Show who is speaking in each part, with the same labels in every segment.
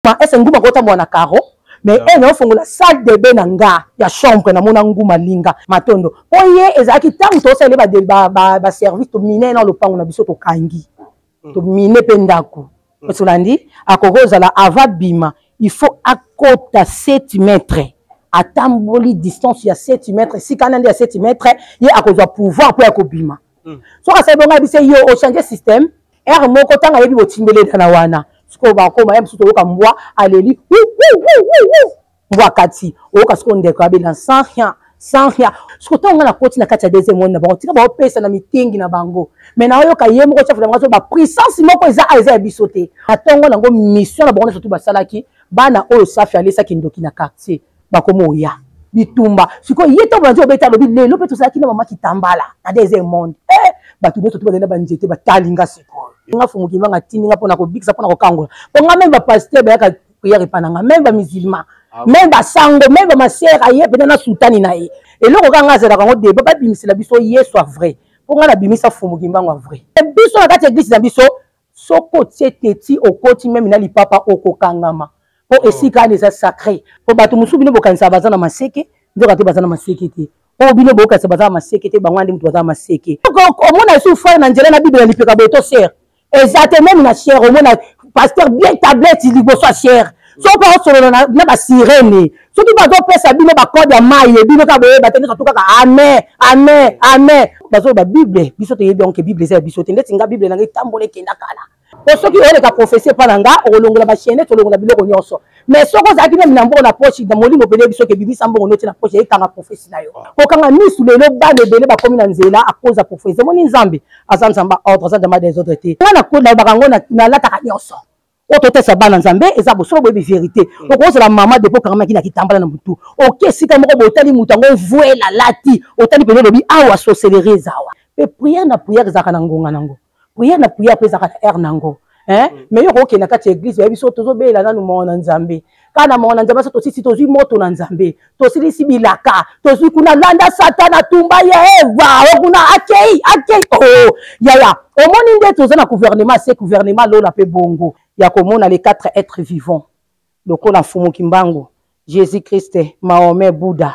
Speaker 1: est-ce que nguma kota mwana karo mais elle on fongola salle de bain nga ya chambre na mona nguma linga matondo oye ezaki tango to sele ba service to miner na lopango na biso to kangi to miner pendako osolandi akokoza la avabima il faut akota 7 mètres atamboli distance ya 7 mètres si kanandi ya 7 mètres ye akozwa pouvoir pour akobima so ka sebonga bise yo o changer système er moko tanga yebi botimbele na wana siko ba koma ya msuto yoka mbwa aleli mbwa kati oka siko ndeko abela sans rien siko tonga na koti na kati ya deuxième monde na bango tika ba opesa na mitingi na bango mais na yoka yemo ko chafu na ngaso ba puissance moko eza bisote atongo nango mission na bango surtout basalaki bana oyo safi alesa kindoki na quartier bakomo ya bitumba siko yeto banzo beta lobi lelo pe tosaki na mama kitambala na deuxième monde batu nyoto tuba na banjete batalinga siko nga funguki nga tininga pona ko bikisa pona ko kangola ponga même ba pasteur ba ka prière pananga même ba musulman même ba sango même ba masera ye pe na sultani na ye eloko kanga zela kango deba ba bimisela biso yeso vrai ponga na bimisa funguki mbangwa vrai biso na kati église na biso soko tieteti okoti même na lipapa okokangama po esika neza sacré po batu musubi ne bokanisa bazana maseke ndoka te bazana maseke te o bino bokanisa bazana maseke te bangwandi mutu bazana maseke omona esu frère na nzela na bible lipeka beto ser exactement na cher omona pasteur bien tablette liboso a cher so pa solo na ba sirene so ki bazo pesa bino ba code ya maye bino ka boye batende ka tuka amen bazo ba bible biso te donc bible c'est biso te ndeti nga bible na ngitambola kenda kala po soki ole ka professeur pananga olongola ba chaîne olongola biloko nyonso mais soko zaki même na mboko na poche na molimo pele biso ke bibisa mboko noti na poche ekanga professeur na yo ko kanga misu lelo ba lebele ba komi na nzela a cause professeur moni nzambe azanzamba ordre azanzamba des autres te na ko na bakango na lataka nyonso ototesa bana nzambe eza bosolo boyebi vérité okozala mama depo kanga maki na kitambala na mutu ok sika moko botali mutu ngo vuela lati otali pele lobi awa sorcellerie zawa pe prière na prière zaka na ngonga nango prière na prière pe zaka na nango mais yo ko na kati église yebi so tozo bela na mona nzambe kana mona nzambe so tosisi tozui moto na nzambe tosilisi bilaka tozui kuna landa satana tumba ya eva okuna akei oh ya omoni nde toza na gouvernement c'est gouvernement lola pe bongo ya komona les 4 êtres vivants lokola mfumu kimbango Jésus Christ Mahomet Bouddha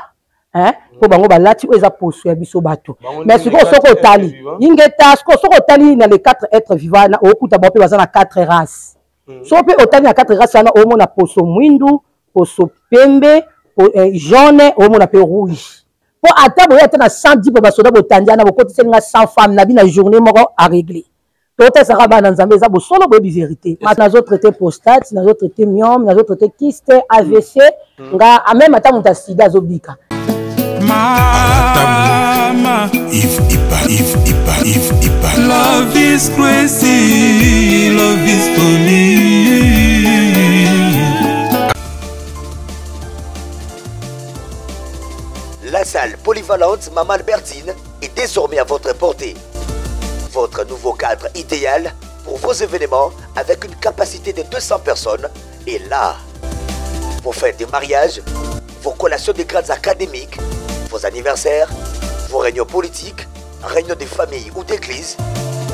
Speaker 1: po bango balati eza poso ya biso bato mais siko soko tali ingeta soko tali na les 4 êtres vivants na okuta ba pe bazana 4 races so pe otali na 4 races na omona poso mwindu poso pembe jaune omona pe rouge po ata boya tena 110 pe basoda botandia na bokoti senga 100 femmes na bina journée moko à régler tout ça va dans nzambe za bosolo boyebi vérité nazo traité prostate nazo traité myome nazo traité kyste AVC nga même ata muta sida zobika
Speaker 2: Mama, if love is crazy, love is funny.
Speaker 3: La salle polyvalente Maman Albertine est désormais à votre portée. Votre nouveau cadre idéal pour vos événements avec une capacité de 200 personnes est là. Vos fêtes de mariage, vos collations de grades académiques, vos anniversaires, vos réunions politiques, réunions de famille ou d'église,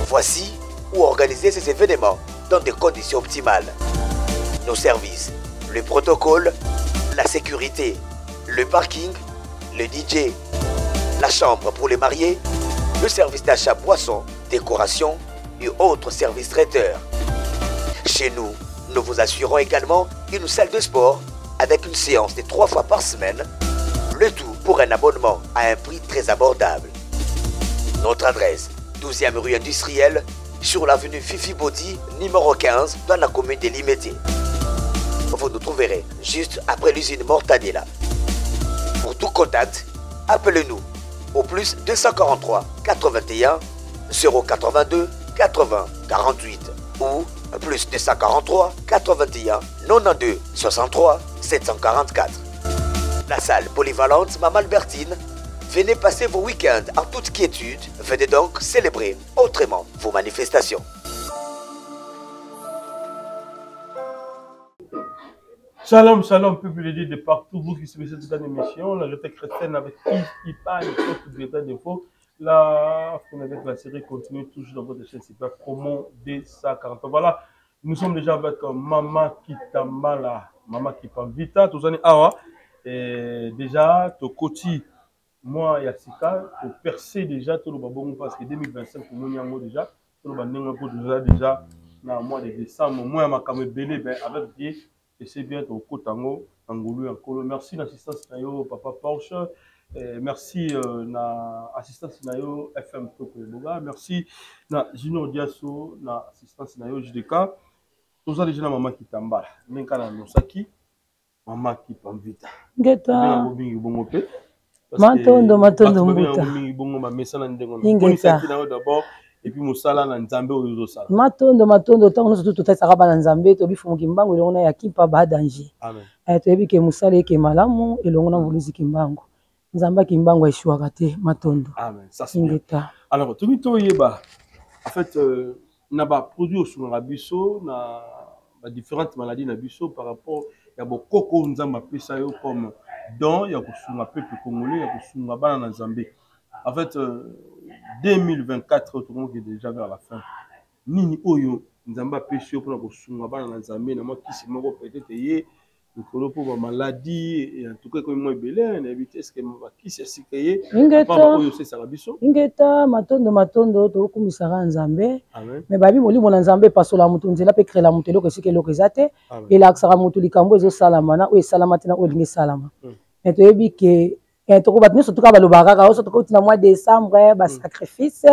Speaker 3: voici où organiser ces événements dans des conditions optimales. Nos services, le protocole, la sécurité, le parking, le DJ, la chambre pour les mariés, le service d'achat boissons, décoration et autres services traiteurs. Chez nous, nous vous assurons également une salle de sport avec une séance de 3 fois par semaine, le tout pour un abonnement à un prix très abordable. Notre adresse, 12e rue industrielle, sur l'avenue Fifi Body, numéro 15, dans la commune de Limété. Vous nous trouverez juste après l'usine Mortadella. Pour tout contact, appelez-nous au plus 243 81 082 80 48 ou plus 243 81 92 63 744. La salle polyvalente Maman Albertine, venez passer vos week-ends en toute quiétude. Venez donc célébrer autrement vos manifestations.
Speaker 4: Shalom, shalom, peuple de partout, vous qui suivez cette émission, la jeté chrétienne avec Yves Ipa, et tout de faux. Là, avec la série continue toujours dans votre chaîne super promo D140. Voilà, Nous sommes déjà avec Maman Kitambala, Maman Kipamvita, tous années awa. Et déjà, tu côté moi Yassika, tu percé déjà tout le babon parce que 2025 pour nous déjà, tout le banding pour déjà dans le mois de décembre, moi ma camé belé ben avec Dieu et c'est bien au Kotango, Angoulou Ankolo. Merci l'assistance nayo Papa Porsche. Merci na assistance nayo FM Toko Boga. Merci na Junior Diasso na assistance nayo JDK. Tous les gens Maman Kitambala, Nenkana Nosaki, Maman Kipamvita.
Speaker 1: Ngeta. Matondo mbuta.
Speaker 4: Ngeta. D'abord et puis Moussala na Nzambe oyo sala.
Speaker 1: Matondo tango surtout tout ça ba na Nzambe to bifu mukimbango elongo ya kipa ba danger.
Speaker 4: Amen.
Speaker 1: To yebi ke musala eke malamu elongo na vuluzi kimbango. Nzamba kimbango eshuaka te matondo.
Speaker 4: Amen. Ça c'est bien. Alors tout yeba en fait na ba produit au sur la biso na ba différentes maladies na biso par rapport ya bokoko nzamba pesa yo comme don ya kosunga peuple congolais ya kosunga bana na Nzambe. En fait 2024 tout le monde est déjà vers la fin. Nini oyo nzamba pesa yo pour kosunga bana na Nzambe na moi qui c'est moko peut-être yé pour ba maladie et en tout cas comme moi belé na éviter est-ce que ma qui c'est sikayé papa oyo c'est ça biso
Speaker 1: ingeta matondo to kumisaka Nzambe mais babi boli bona Nzambe pasola mutu nzela pe créer la mutu loko sikelo loko ezate et la saka mutu likambo ezo salama na o salama tina o lingi salama mais to yebi ke to ko batni surtout ka balobaka ka surtout ko tina mois décembre ba sacrifice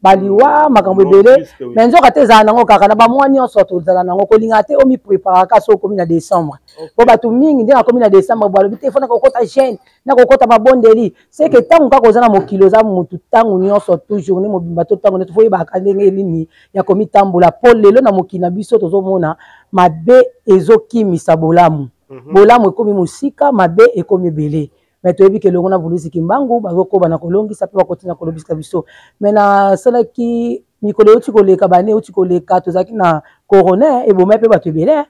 Speaker 1: baliwa makambo belé mais nzoka te za nango kaka na ba mois nyonso to zala nango ko linga te o mi préparer ka so komi na décembre po batu mingi ndinga komi na décembre bo alobi te fona ko kota jeune na ko kota babondeli c'est que tangu ka ko za na mokilo za mutu tangu nyonso toujours ni mobimba to tangu ne fo yeba ka ndenge lini ya komi tambola po lelo na mokina biso tozo mona mabe ezokimisa bolamu bolamu ekomi musika mabe ekomi belé. Mais tu as vu que le monde a voulu se kimbangu, bazoko bana kolongi, ça peut pas continuer à kolobis kabiso. Mais na cela qui Nicolas Otikole Kabane Otikole Katozaki na corona et bon mais peut pas te belé.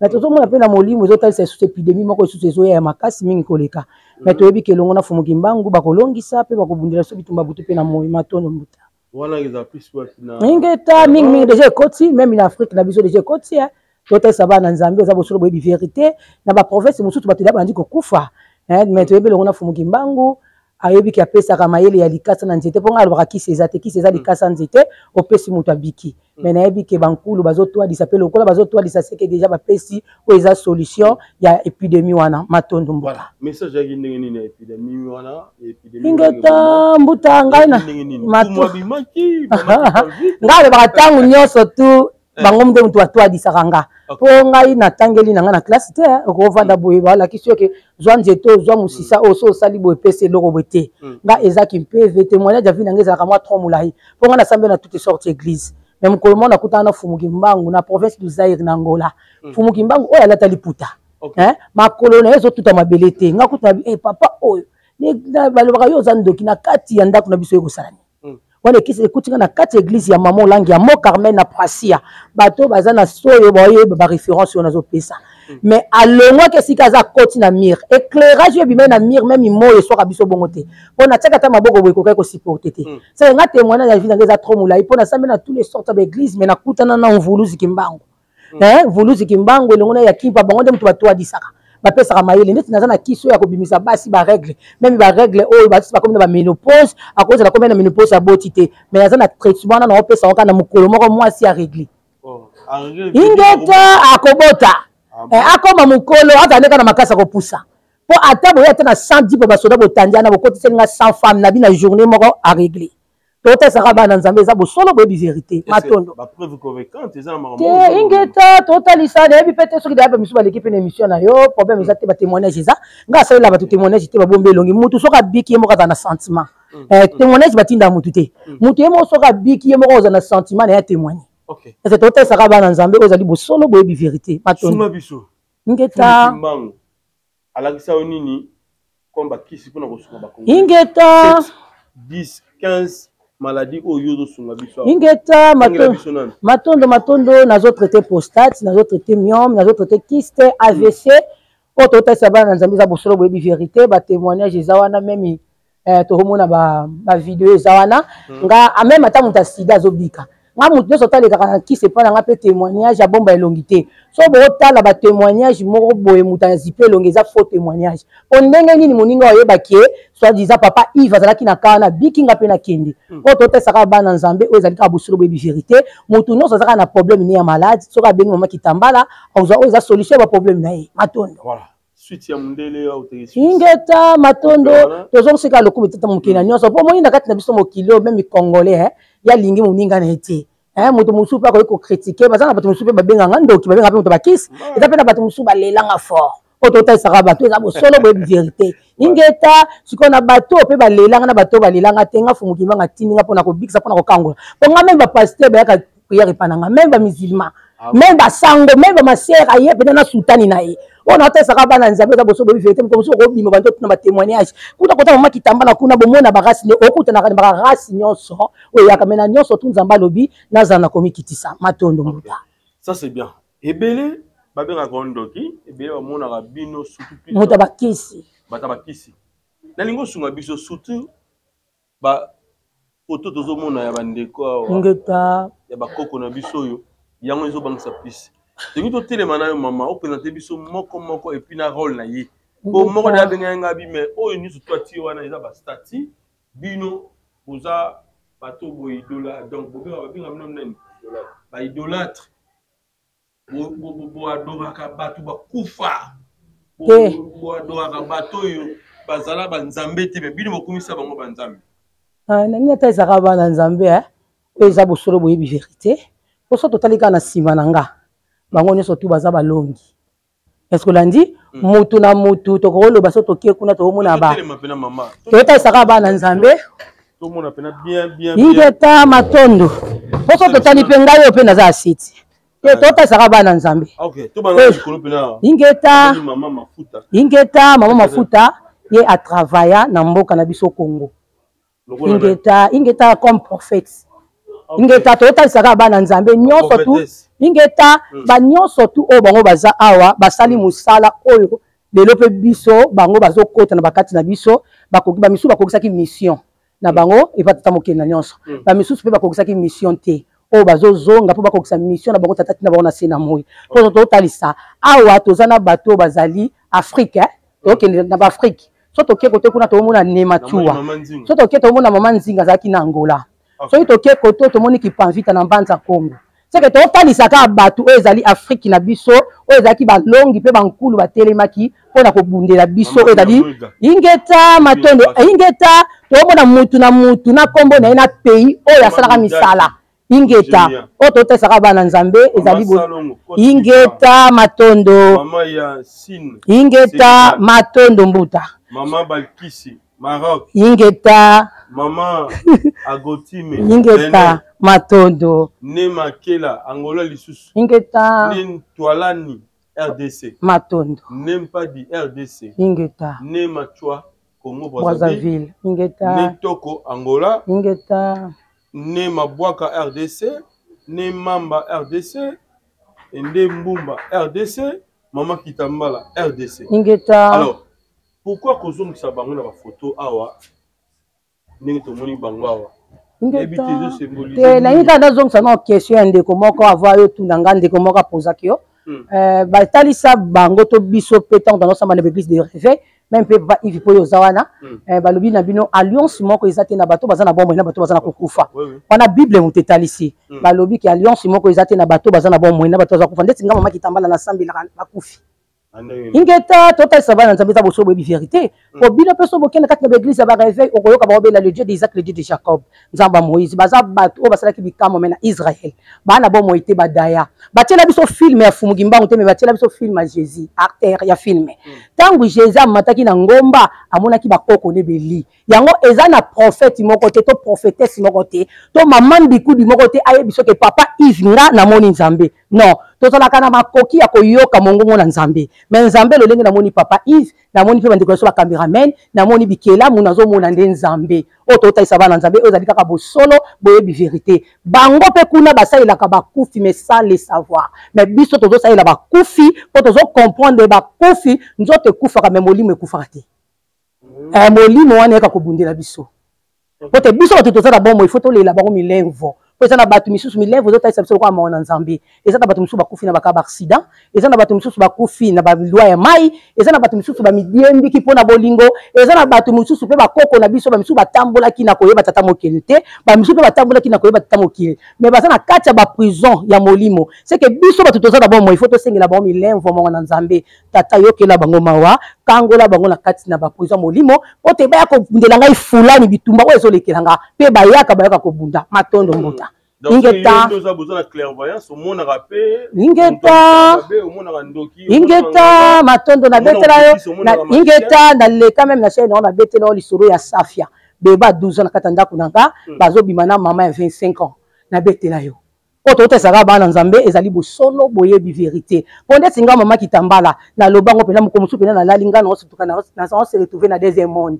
Speaker 1: Mais tout le monde appelle la moli, mais autres c'est sous épidémie, moi que sous ces oeufs ma casse mingi koleka. Mais tu as vu que le monde a fumu kimbangu, ba kolongi ça peut pas kobundira so bitumba butu pe na moi matono mbuta.
Speaker 4: Voilà ils a plus soit na.
Speaker 1: Ingeta mingi déjà côté même en Afrique na biso déjà côté. Tout ça va na Nzambe za bosolo boyebi vérité na ba prophète musutu batela bandi ko kufa. Mais tu es bien, on a fait Mugimbangu, ayebi ki apesa kama yele ya likasa na nzete ponga alobaka ki seza likasa nzete opesi mutu abiki mais na yebi ke bankulu bazotwa disapele okola bazotwa disaseke déjà bapesi ko eza solution ya épidémie wana matondo mbuta.
Speaker 4: Voilà message ya ndenge nini épidémie wana épidémie
Speaker 1: ingeta mbuta ngai na matondo ngai ba tangu nyonso tu bango mde mutu atwa disakanga po ngai natangeli nanga na classe te ko vanda boye bala kisio ke zwa nzeto zwa musisa oso sali boye pese loko bete nga ezaki mpe témoignage avi nanga ezaka mwa trop mulahi po nga nasambe na toutes sortes église mais mukolo mona kutana na Fumuki Mbangu na province du Zaire na Angola Fumuki Mbangu oyo alata liputa makolo na yezo tuta mabelete nga kutana papa oyo ni balobaka yo zandoki na kati ya ndako na biso yeko salani wana ekutinga na kati église ya Maman Langi ya Mo Carmen na Prasia bato baza na soyo boye ba référence na zo pesa mais alongwa ke sika za koti na mire éclairage ye bimena na mire même moyo so ka biso bongote pona tsaka ta maboko boye ko ka ko supporter te c'est nga témoignage ya vida ngeza trop mulai pona sambe na tous les sortes d'église mais na kutana na Mvuluzi Kimbangu Mvuluzi Kimbangu elongona ya kipa bango de mutu batwa disaka bapesa mayele neti naza na kiso ya kobimisa basi ba règle même ba règle oyo basi ba comme na ba ménopause à cause de la combien de ménopause à botité mais naza na traitement na opesa okana mukolo moko mwasi a régler ingeta akobota akoma mukolo atandeka na makasa ko pusa po ata boya ata na 110 po basoda botandiana bokotisa nga 100 femmes na bina journée moko a régler tota saka na Nzambe za bosolo boyebi vérité matondo
Speaker 4: ba preuve convaincante eza na
Speaker 1: ingeta tota lisana yebi pete soki da misu ba l'équipe na émission na yo problème eza te ba témoignage eza nga sala ba témoignage te ba bombe longi mutu soka biki ye moko za na sentiment témoignage batinda mutu te mutu ye moko soka biki ye moko za na sentiment na ya témoigner
Speaker 4: OK
Speaker 1: c'est tota saka na Nzambe ozali bosolo boyebi vérité matondo
Speaker 4: suma biso
Speaker 1: ingeta
Speaker 4: Mbangu alakisa onini komba kisi pona ko suma ba kongo
Speaker 1: ingeta
Speaker 4: 10 15 maladie au yodo sunga biso
Speaker 1: ingeta matondo nazo traiter prostate nazo traiter myome nazo traiter kyste AVC auto test ba na Nzambe za bosolo boyebi vérité ba témoignage ezawana même to homona ba vidéo ezawana nga même ata muta sida zobika nga mutu nyonso otalekaka na kisi epai na nga mpe témoignage ya bomba elongi te so bootala batémoignage moko boye moto azipe elongi eza faux témoignage po ndenge nini moninga oyebaki ye soit disant papa Yves azalaki na kala na bikinga mpe na kende oyo totesaka bana nzambe oyo ezali kaka bosolo boyebi vérité motu nyonso azalaka na problème ne ya malade soki abengi mama kitambala ozwa oyo eza solution ya baproblème na ye matondo
Speaker 4: suite ya mundele
Speaker 1: ingeta matondo tozosika lokumu tata mokili na nyonso po moninga kati na biso mokili oyo meme congolais yalingi moninga na ye te moto mosusu mpe akoki kokritike baza na bato mosusu mpe babenganga ndoki babengaka mpe moto bakisi eza mpe na bato mosusu balelanga fort oyo totalisaka bato eza bosolo boyebi vérité ingeta sikoyo na bato mpe balelanga na bato balelanga te nga fumukimanga atindinga mpona kobikisa mpona kokangola mpo nga meme bapaster bayaka priere epananga meme bamusulman meme basango meme bamasere aye pene na sultani na ye oyo naotalisaka bana nzambe eza bosolo boyebi vérité moto mosusu okobima banto tuna batémoignage kuta kota mama kitambala kuna bomona barasi okutanaka barasi nyonso oyo yaka me na nyonso tu nzambe alobi nazala na komikitisa matondo muta
Speaker 4: ça c'est bien ebele babengaka ndoki ebele bamonaka bino surtout
Speaker 1: moto bakisi
Speaker 4: bata bakisi nalingi osunga biso surtout ba foto tozomona ya bandeko awa
Speaker 1: ngeta
Speaker 4: ya bakoko na biso oyo yango ezobangisa pisi tolingi totelema na yo mama opresente biso moko epuis na rôle na ye po moko na abenga nga bi mais oyo nyonso to atie wana eza bastati bino boza bato boidola donc bobenga bino nani baidolâtre boadoraka bato bakufa boadoraka bato oyo bazala banzambe te me bino bokumisa bango banzambe
Speaker 1: nani ata ezaka bana nzambe oyo eza bosolo boyebi vérité poso totali kaka na nsima na nga bango nyonso tu baza balongi est-ce que olandi mutu na mutu tokoloba so tokie kuna tokomona ba toyotalisaka bana nzambe ingeta matondo poso totali mpe ngai oyo mpe naza asiti totalisaka bana nzambe ingeta mama mafuta ye atravailla na mboka na biso Congo ingeta comme prophète ingeta totalisaka bana nzambe nyonso tu ingeta banyonso tu oyo bango baza awa basali mosala oyo lelo mpe biso bango bazokota na bakati na biso bamisusu bakokisaki mission na bango epatata mokili na nyonso bamisusu mpe bakokisaki mission te oyo bazozonga mpo bakokisa mission na bango tata tina bango na se na moi mpo totalisa awa toza na bato oyo bazali afrique tokende na baafrike so tokie kote kuna tomona nematua so tokie tomona mama nzinga azalaki na Angola soki tokie kote tomoni kipanvita na mbanza Congo seke totalisaka bato oyo ezali afrique na biso oyo ezalaki balongi mpe bankulu batelemaki mpona kobundela biso oyo ezali ingeta matondo ingeta tomona mutu na mutu na nkombo na ye na pays oyo asalaka misala ingeta oyo totalisaka bana nzambe ezali ingeta matondo ingeta matondo mbuta
Speaker 4: mama Balkisi Maroc
Speaker 1: ingeta
Speaker 4: mama Agotime
Speaker 1: ingeta matondo
Speaker 4: ne Makela Angola lisusu
Speaker 1: ingeta
Speaker 4: ne Twalani RDC
Speaker 1: matondo
Speaker 4: ne Mpadi RDC
Speaker 1: ingeta
Speaker 4: ne Machwa Congo
Speaker 1: Brazzaville ingeta
Speaker 4: ne Toko Angola
Speaker 1: ingeta
Speaker 4: ne Mabwaka RDC ne Mamba RDC ne Mbumba RDC mama Kitambala RDC
Speaker 1: ingeta
Speaker 4: alors pourquoi kozongisa bango na bafoto awa ndenge tomoni bango awa
Speaker 1: te nayebi kaka nazongisa na question ya ndeko moko avoir yo tunda nga ndeko moko apozaki yo batalisa bango to biso mpe ntango tangosamba na baeglise de réveil même mpe papa Yves po oyo oza wana balobi na bino alliance moko eza te na bato baza na bomoi na bato baza na kokufa wana bible moto etalisi balobi ke alliance moko eza te na bato baza na bomoi na bato baza kokufa ndeti nga mama kitambala nasambelaka bakufi ingeta totalisa bana nzambe eza bosolo boyebi vérité po bino mpe so bokende kati na baeglise ya baréveil okoyoka baobela le dieu d'Isaac le dieu de Jacob nzambe ya Moïse baza bato oyo basalaki bikamwa me na Israël bana bomoi te badaya batiela biso filme ya fumuki mbangu te me batiela biso filme ya Jésus acteur ya filme ntango Jésus amataki na ngomba amonaki bakoko ne beli yango eza na prophète moko te to prophétesse moko te to mama mbikudi moko te ayebi soki papa Yves nga namoni nzambe non tozalaka na makoki ya koyoka mongongo na nzambe me nzambe lolenge namoni papa Yves namoni mpe bandeko nyonso bacameraman namoni bikelamu nazomona nde nzambe oyo totalisa bana nzambe oyo ezali kaka bosolo boyebi vérité bango mpe kuna basalelaka bakufi mais sans le savoir mais biso tozosalela bakufi mpo tozokomprendre bakufi nzoto ekufaka me molimo ekufaka te molimo wana eyaka kobundela biso po te biso bato toza na bomoi ifo tolela bango milenvo po eza na bato misusu milève ozotalisa biso lokola maona nzambe eza na bato misusu bakufi na bakaba accident eza na bato misusu bakufi na balwa ya mai eza na bato misusu bamidiembiki mpo na bolingo eza na bato misusu mpe bakoko na biso bamisusu batambolaki na koyeba tata mokili te bamisusu mpe batambolaki na koyeba tata mokili mais baza na kati ya baprison ya molimo c'est que biso bato toza na bomo il faut tosengela bango milève mongo na nzambe tata yokela bango mawa kangola bango na kati na baprison molimo po te baya kobundela ngai fulani bitumba oyo ezolekela nga mpe bayaka kobunda matondo mbota ingeta matondo na betela yo ingeta ndaleka meme na chaîne na betela yo lisolo ya Safia beba 12 ans na kata ndako nanga bazobima na mama ya 25 ans na betela yo oto tesaka bana nzambe ezali bosolo boyebi vérité ponde singa mama kitambala na lobango pena mukomusu pena na lalinga na osutuka na se retrouver na deuxième monde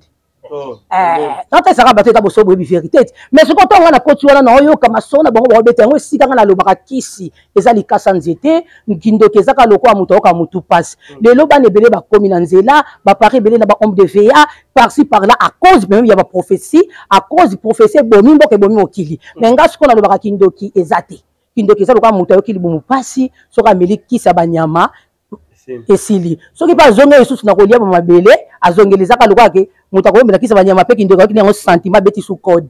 Speaker 1: tant ça va être bosso boyebi vérité mais ce qu'on t'a na koti wana na oyo kama sona bango ba beta ngo sika na lobaka kisi ezali kasa nzete nkindoke zaka loko amuto ka mutu passe lelo bana ebele ba komi na nzela ba pari ebele na ba homme de VA par-ci par-là à cause même il y a ba prophétie à cause prophétie bomi mboke bomi okili mais nga siko na lobaka kindoki ezate kindoki za loko amuto okili bomu pasi soka meliki sa banyama esili soki pa zonga yesusu na kolia ba mabele azongelezaka loko ake muta ko mbela kisa banyama pe kindoki akini ngo sentiment beti sous code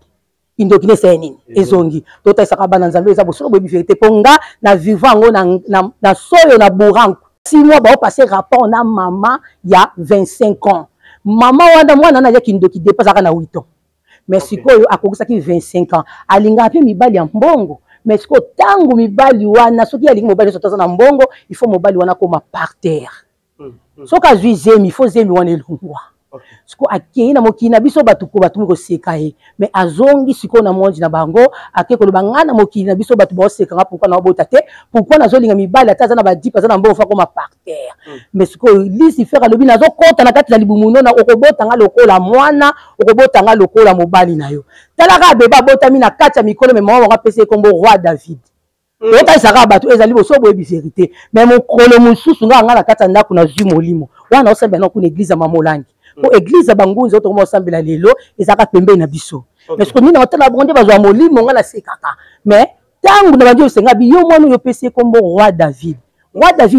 Speaker 1: kindoki ne senini ezongi tota isaka bana nzambe eza bosolo boyebi vérité ponga na vivant ngo na soyo na buranku 6 mois ba passer rapport na mama ya 25 ans mama wanda mwana na ya kindoki dépassaka na 8 ans mais sikoyo akokisaki 25 ans alinga pe mibali ya mbongo mais siko tangu mibali wana soki alingi mobali sotaza na mbongo il faut mobali wana koma par terre soka zui zemi il faut zemi wana elungwa siko akei na mokina biso batu ko batu ko seka ye mais azongi siko na monji na bango akeko lobanga na mokina biso batu ba seka nga pourquoi na bota te pourquoi na zolinga mibali ataza na ba 10 paza na mbongo fa koma par terre mais siko Lucifer alobi nazo kota na kati na libumuno na okobota nga lokola mwana okobota nga lokola mobali na yo talaka beba bota mi na kati ya mikolo mais mama nga pese kombo roi David ota isaka bato ezali boso boyebi vérité mais mon kolo mususu nga na kati ndako na zwi molimo wana osembe na ku église ya mamolangi pour église bangunzi oto mo sambela lelo ezaka pembe na biso mais ce que ni na hôtel abonde bazwa molimo nga na sekaka mais tangu na bandio senga bi yo mwana yo pese kombo roi David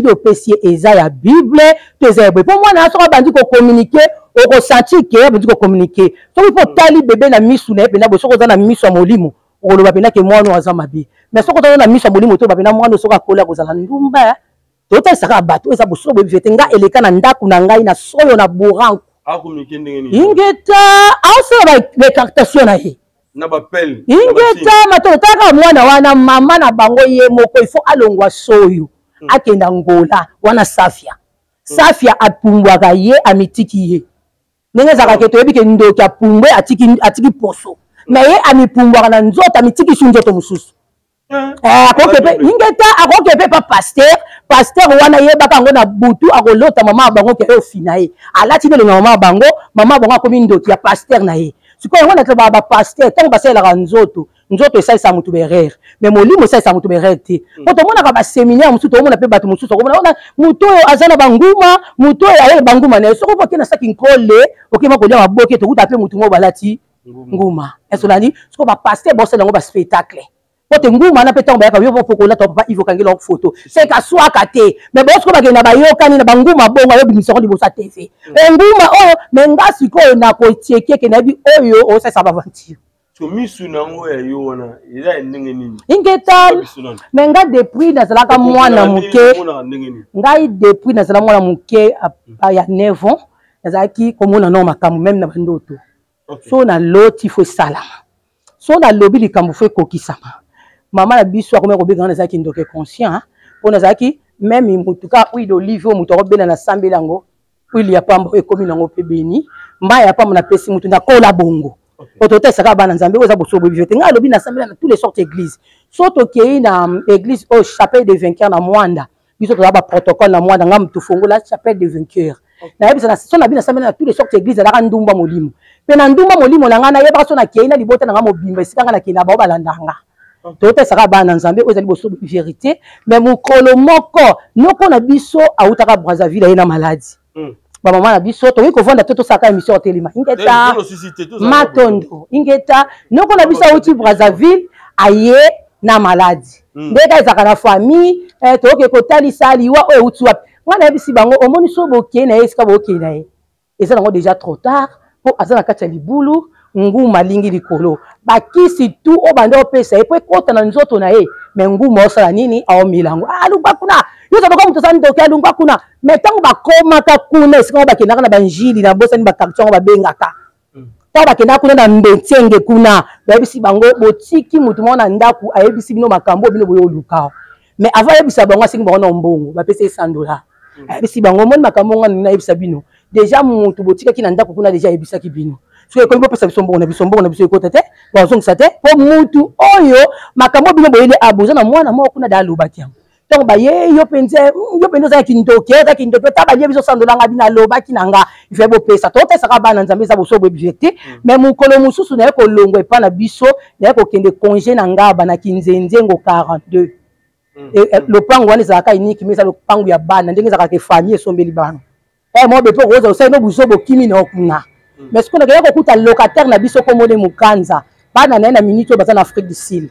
Speaker 1: yo pese eza ya Bible pese bo pour mwana asoka bandi ko communiquer o sentir que bandi ko communiquer so il tali bébé na misu na pe na bo soko za na misu ya molimo o lo bapena ke mwana aza mabe mais soko za na misu ya molimo to bapena mwana soka kola ko za na ndumba tota isaka bato eza boso bo vete nga eleka na ndaku na ngai na soyo na buranku ingeta also ba captation na ye
Speaker 4: na bapel
Speaker 1: ingeta mato taka mwana wana mama na bango ye moko il faut alongwa soyo akenda ngola wana Safia apumbwaka ye amitiki ye ndenge zaka ke toyebi ke ndoki apumbwe atiki poso na ye amipumbwaka na nzoto amitiki sunjoto mususu ingeta akokepe pa pasteur wana yebaka ngo na butu akolota mama bango ke ofina ye alati belo na mama bango akomi ndoki ya pasteur na ye siko yango na taba ba pasteur tango basalaka nzoto esalisa mutu berere mais molimo esalisa mutu berere te po tomonaka baséminaire mosusu tomona mpe bato mosusu okomona mutu oyo aza na banguma mutu oyo ayeli banguma na ye soko poke na saki nkole okema kolia maboke tokuta mpe mutu ngo balati nguma esolandi siko bapasteur bosala yango baspectacle pote nguma na petango bayaka yo pokola to papa Ivo kangela photo c'est ka swaka te mais bosko bakenda bayokani na banguma bongo yo bimisoko libosa TV nguma oyo menga siko na ko tieke ke na bi oyo o sa aventure
Speaker 4: to misu na ngo ya yo wana ila ndenge nini
Speaker 1: ingeta menga depuis na zalaka mwana muke ngai depuis na zalaka mwana muke ya 9 ans nazaki komona no makamu même na bandoto so na loti fo salama so na lobi likambu fo kokisama mama na biso akomeka kobengana ezalaki ndoke conscient mpona ezalaki meme mutuka huile d'olive oyo mutu akobela na sambela yango huile ya pamba oyo ekomi nango mpe beni mbai ya pamba napesi mutu nakola bongo ototesaka bana nzambe oyo eza boso boyebi te ngai alobi na sambela na tous les sortes église so tokei na église oyo chapelle de vainqueur na mwanda biso toza baprotocole na mwanda nga mutu fongola chapelle de vainqueur nayebisa so na bi na sambela na tous les sortes église alaka ndumba molimo mpe na ndumba molimo na ngai nayebaka so nakei na libota na nga mobimba esika nga nakei na bao balandanga totesaka bana nzambe oyo ezali boso vérité mais mokolo moko noko na biso autaka Brazzaville ye na maladie bamama na biso tokoki kovanda te tosaka émission ya telema ingeta matondo ingeta noko na biso auti Brazzaville aye na maladi ndeka ezaka na famille toke kotalisa liwa oyo uti wapi nga nayebisi bango omoni so bokeye na ye esika bokeye na ye eza nango déjà trop tard mpo aza na kati ya libulu nguma alingi likolo bakisi tu oyo bande opesa ye mpo ekota na nzoto na ye me nguma osala nini aomela yango alungwa kuna yoza boko moto asali ndoki alungwa kuna me ntango bakomaka kuna esika ngo bakendaka na banjili na bosani bakartier ngo babengaka ntango bakendaka kuna na mbetienge kuna bayebisi bango botiki motu moko na ndako ayebisi bino makambo bino boyo olukao me avant ayebisa bango asengi bango na mbongo bapesa ye $100 ayebisi bango moni makambo nga nini ayebisa bino déjà motu botikaki na ndako kuna déjà ayebisaki bino so ekoli bopesa biso mbongo na biso ekota te bazongisa te mpo mutu oyo makambo bino boyeli aboza na mwana moko kuna da alobaki yango ntango baye yo mpenza ozalaki ndoki ozalaki ndoki ota balie biso $100 nga bino alobaki na nga ife bopesa totesaka bana nzambe eza boso boyebi te me mokolo mosusu naye kolongwa epa na biso naye kokende congé na nga banaki nzenzengo 42 lopango wana ezalaka iniki me eza lopango ya bana ndenge ezalaka efamille esombeli bana mobe mpo koza osali no buzo bokimi na okuna mais ce qu'on a gagné kokuta locataire na biso komone mukanza bana na minute oyo baza na Afrique du Sud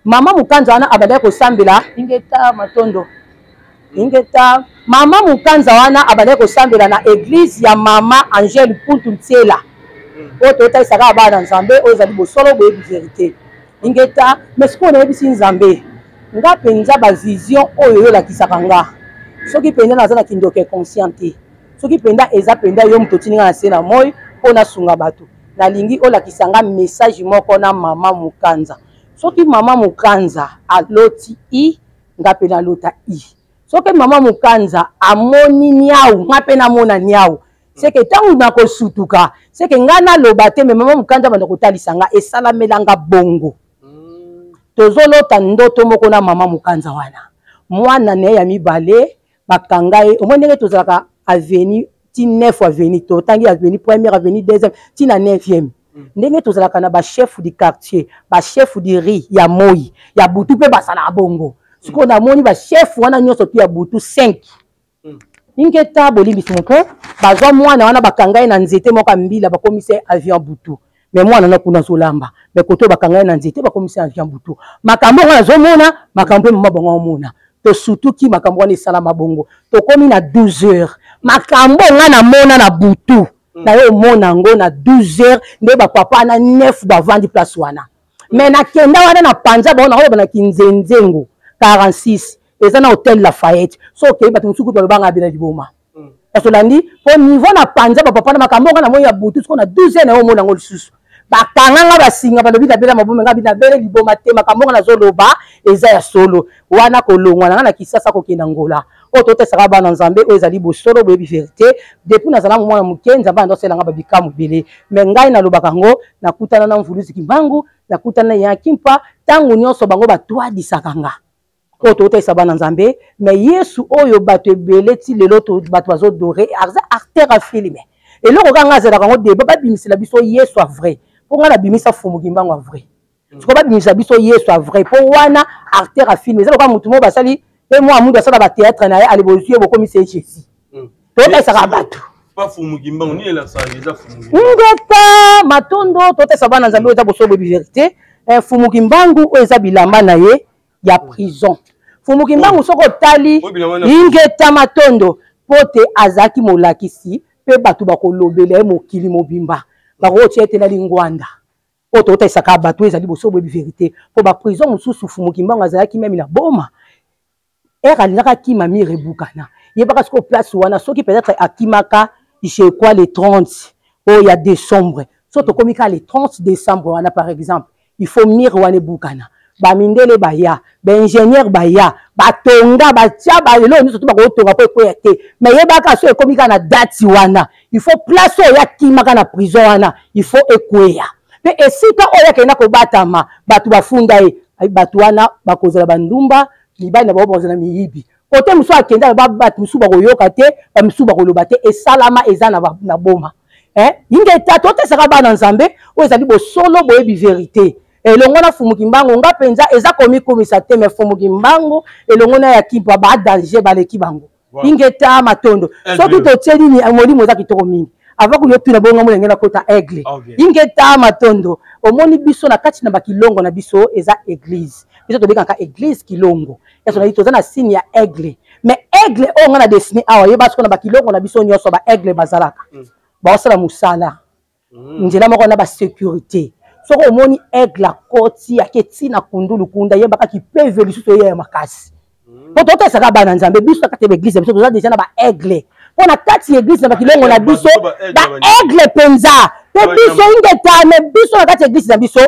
Speaker 1: mama mukanza wana abandaki kosambela ingeta matondo ingeta mama mukanza wana abandaki kosambela na église ya mama Angèle Puntu Ntiela oyo toyetaisaka bana nzambe oyo ezali bosolo boyebi vérité ingeta mais ce qu'on ayebisi nzambe nga mpenza bavision oyo yolakisaka nga soki mpenza naza na kindoke consciente soki mpenza eza mpenza yo moto otininga na se na moi ona sunga bato nalingi olakisa nga message moko na mama mukanza soki mama mukanza aloti i nga pe nalota i soki mama mukanza amoni niau nga pe namona niau seke ntango nakosutuka seke nga naloba te me mama mukanza banda kotalisa nga esalamelanga bongo tozolota ndoto moko na mama mukanza wana mwana ne ya mibale bakanga ye omoni ndenge tozalaka avenue ti 9 avenue to tangi avenue première avenue deuxième ti na 9e ndenge tozalaka na ba chef du quartier ba chef du riz ya moi ya butu pe basala bongo siko na moni ba chef wana nyonso tu ya butu 5 ingeta bolimbisi moko bazwa mwana wana bakanga na nzete moko mbila bakomise avion butu mais mwana na kuna zolamba mais koto bakanga na nzete bakomise avion butu makambo wana zomona makambo mama bongo mona to surtout ki makambo wana esala mabongo to komi na 12 heures makambo nga na mona na butu na yo mona ngo na 12 heures nde ba papa na 9 bavandi place wana mais na kenda wana na panza ba na na kinzenzengo 46 eza na hôtel Lafayette so okay bato musuku to banga bina liboma parce landi po niveau na panza ba papa na makambo nga na moya ya butu so na 12 heures na yo mona ngo lisusu bakanga nga basinga balobi na bela mabome nga bina bele liboma te makambo nga na zoloba eza ya solo wana kolongwa na na kisasa kokenda ngola o totesaka bana nzambe o ezali bosolo boyebi vérité depuis nazala mwana muke nzambe andosela nga babika mobele me ngai nalobaka ngo nakutana na mvuluzi kimbangu nakutana ya kimpa tangu nyonso bango batwadisaka nga o totesa bana nzambe me yesu oyo bato ebele ti lelo to bato bazodore artère filme eloko kanga azelaka ngo deba babimisela biso yesu a vrai po nga nabimisa fumu kimbangu a vrai siko babimisa biso yesu a vrai po wana artère filme ezaloka mutu mo basali pe moi amundu asala ba théâtre na ye ale bozuye bokomi se Jésus totesaka bato
Speaker 4: pas fumu kimbangu ni ela sa eza fumu
Speaker 1: ngeta matondo totesa bana nzambe eza bosobo bi vérité fumu kimbangu o eza bilamba na ye ya prison fumu kimbangu soko tali ngeta matondo pote azaki molakisi pe bato bakolobela ye mokili mobimba bakotia ete na lingwanda o totesaka bato ezali bosobo bi vérité po ba prison mosusu fumu kimbangu azalaki meme na boma alingaka kima mire bukana yebaka siko place wana soki peut-être akimaka je crois le 30 oh il y a décembre so to komika le 30 décembre wana par exemple il faut mire wana bukana ba mindele baya ba ingénieur baya ba tonga ba tia ba lelo ni surtout ba ko tonga po ekoyete mais yebaka so komika na date wana il faut place ya kimaka na prison wana il faut ekweya pe esika oya kena ko batama batu bafunda e batu wana bakozela bandumba libani na baboza na miyibi kote musu akenda babat musu bakoyoka te ba musu bakoloba te esalama eza na boma ingeta totesaka bana nzambe o ezali bosolo boyebi vérité elongo na fumu kimbangu nga penza eza komi komisa te me fumu kimbangu elongo na ya kipa ba danger baleki bango ingeta matondo soki totieli ni molimo eza kitoko mingi avant que yotuna bonga molenge na kota aigle ingeta matondo omoni biso na kati na bakilongo na biso eza église biso tobekaka église Kilongo et son dit na signe ya aigle mais aigle on a dessiné awa yeba ce qu'on a ba Kilongo na biso nyonso ba aigle bazalaka ba osala musala nzela moko na ba sécurité soko omoni aigle akoti aketi na kundulu kunda yebaka ki peut évoluer ya makasi po to tesa ka bana nzambe biso ka te église biso toza déjà na ba aigle on a kati église na ba Kilongo na biso ba aigle penza pe biso ingeta me biso na kati église na biso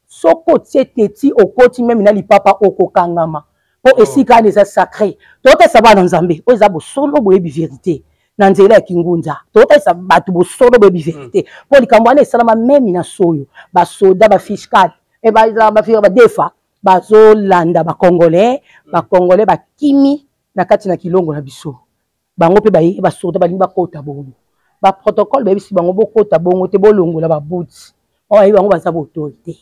Speaker 1: soko teti okoti même na lipapa okokangama po esika neza sacré to tesa bana nzambe o za bo solo boyebi vérité na nzela ya kingunza to tesa batu bo solo boyebi vérité po likambo wana esalama même na soyo ba soda ba fiscal e ba fira ba defa bazo landa ba congolais ba kimi na kati na Kilongo na biso bango pe ba soda ba linga kota bongo ba protocole ba bisi bango bokota bongo te bolongola ba buti o ayi bango baza ba autorité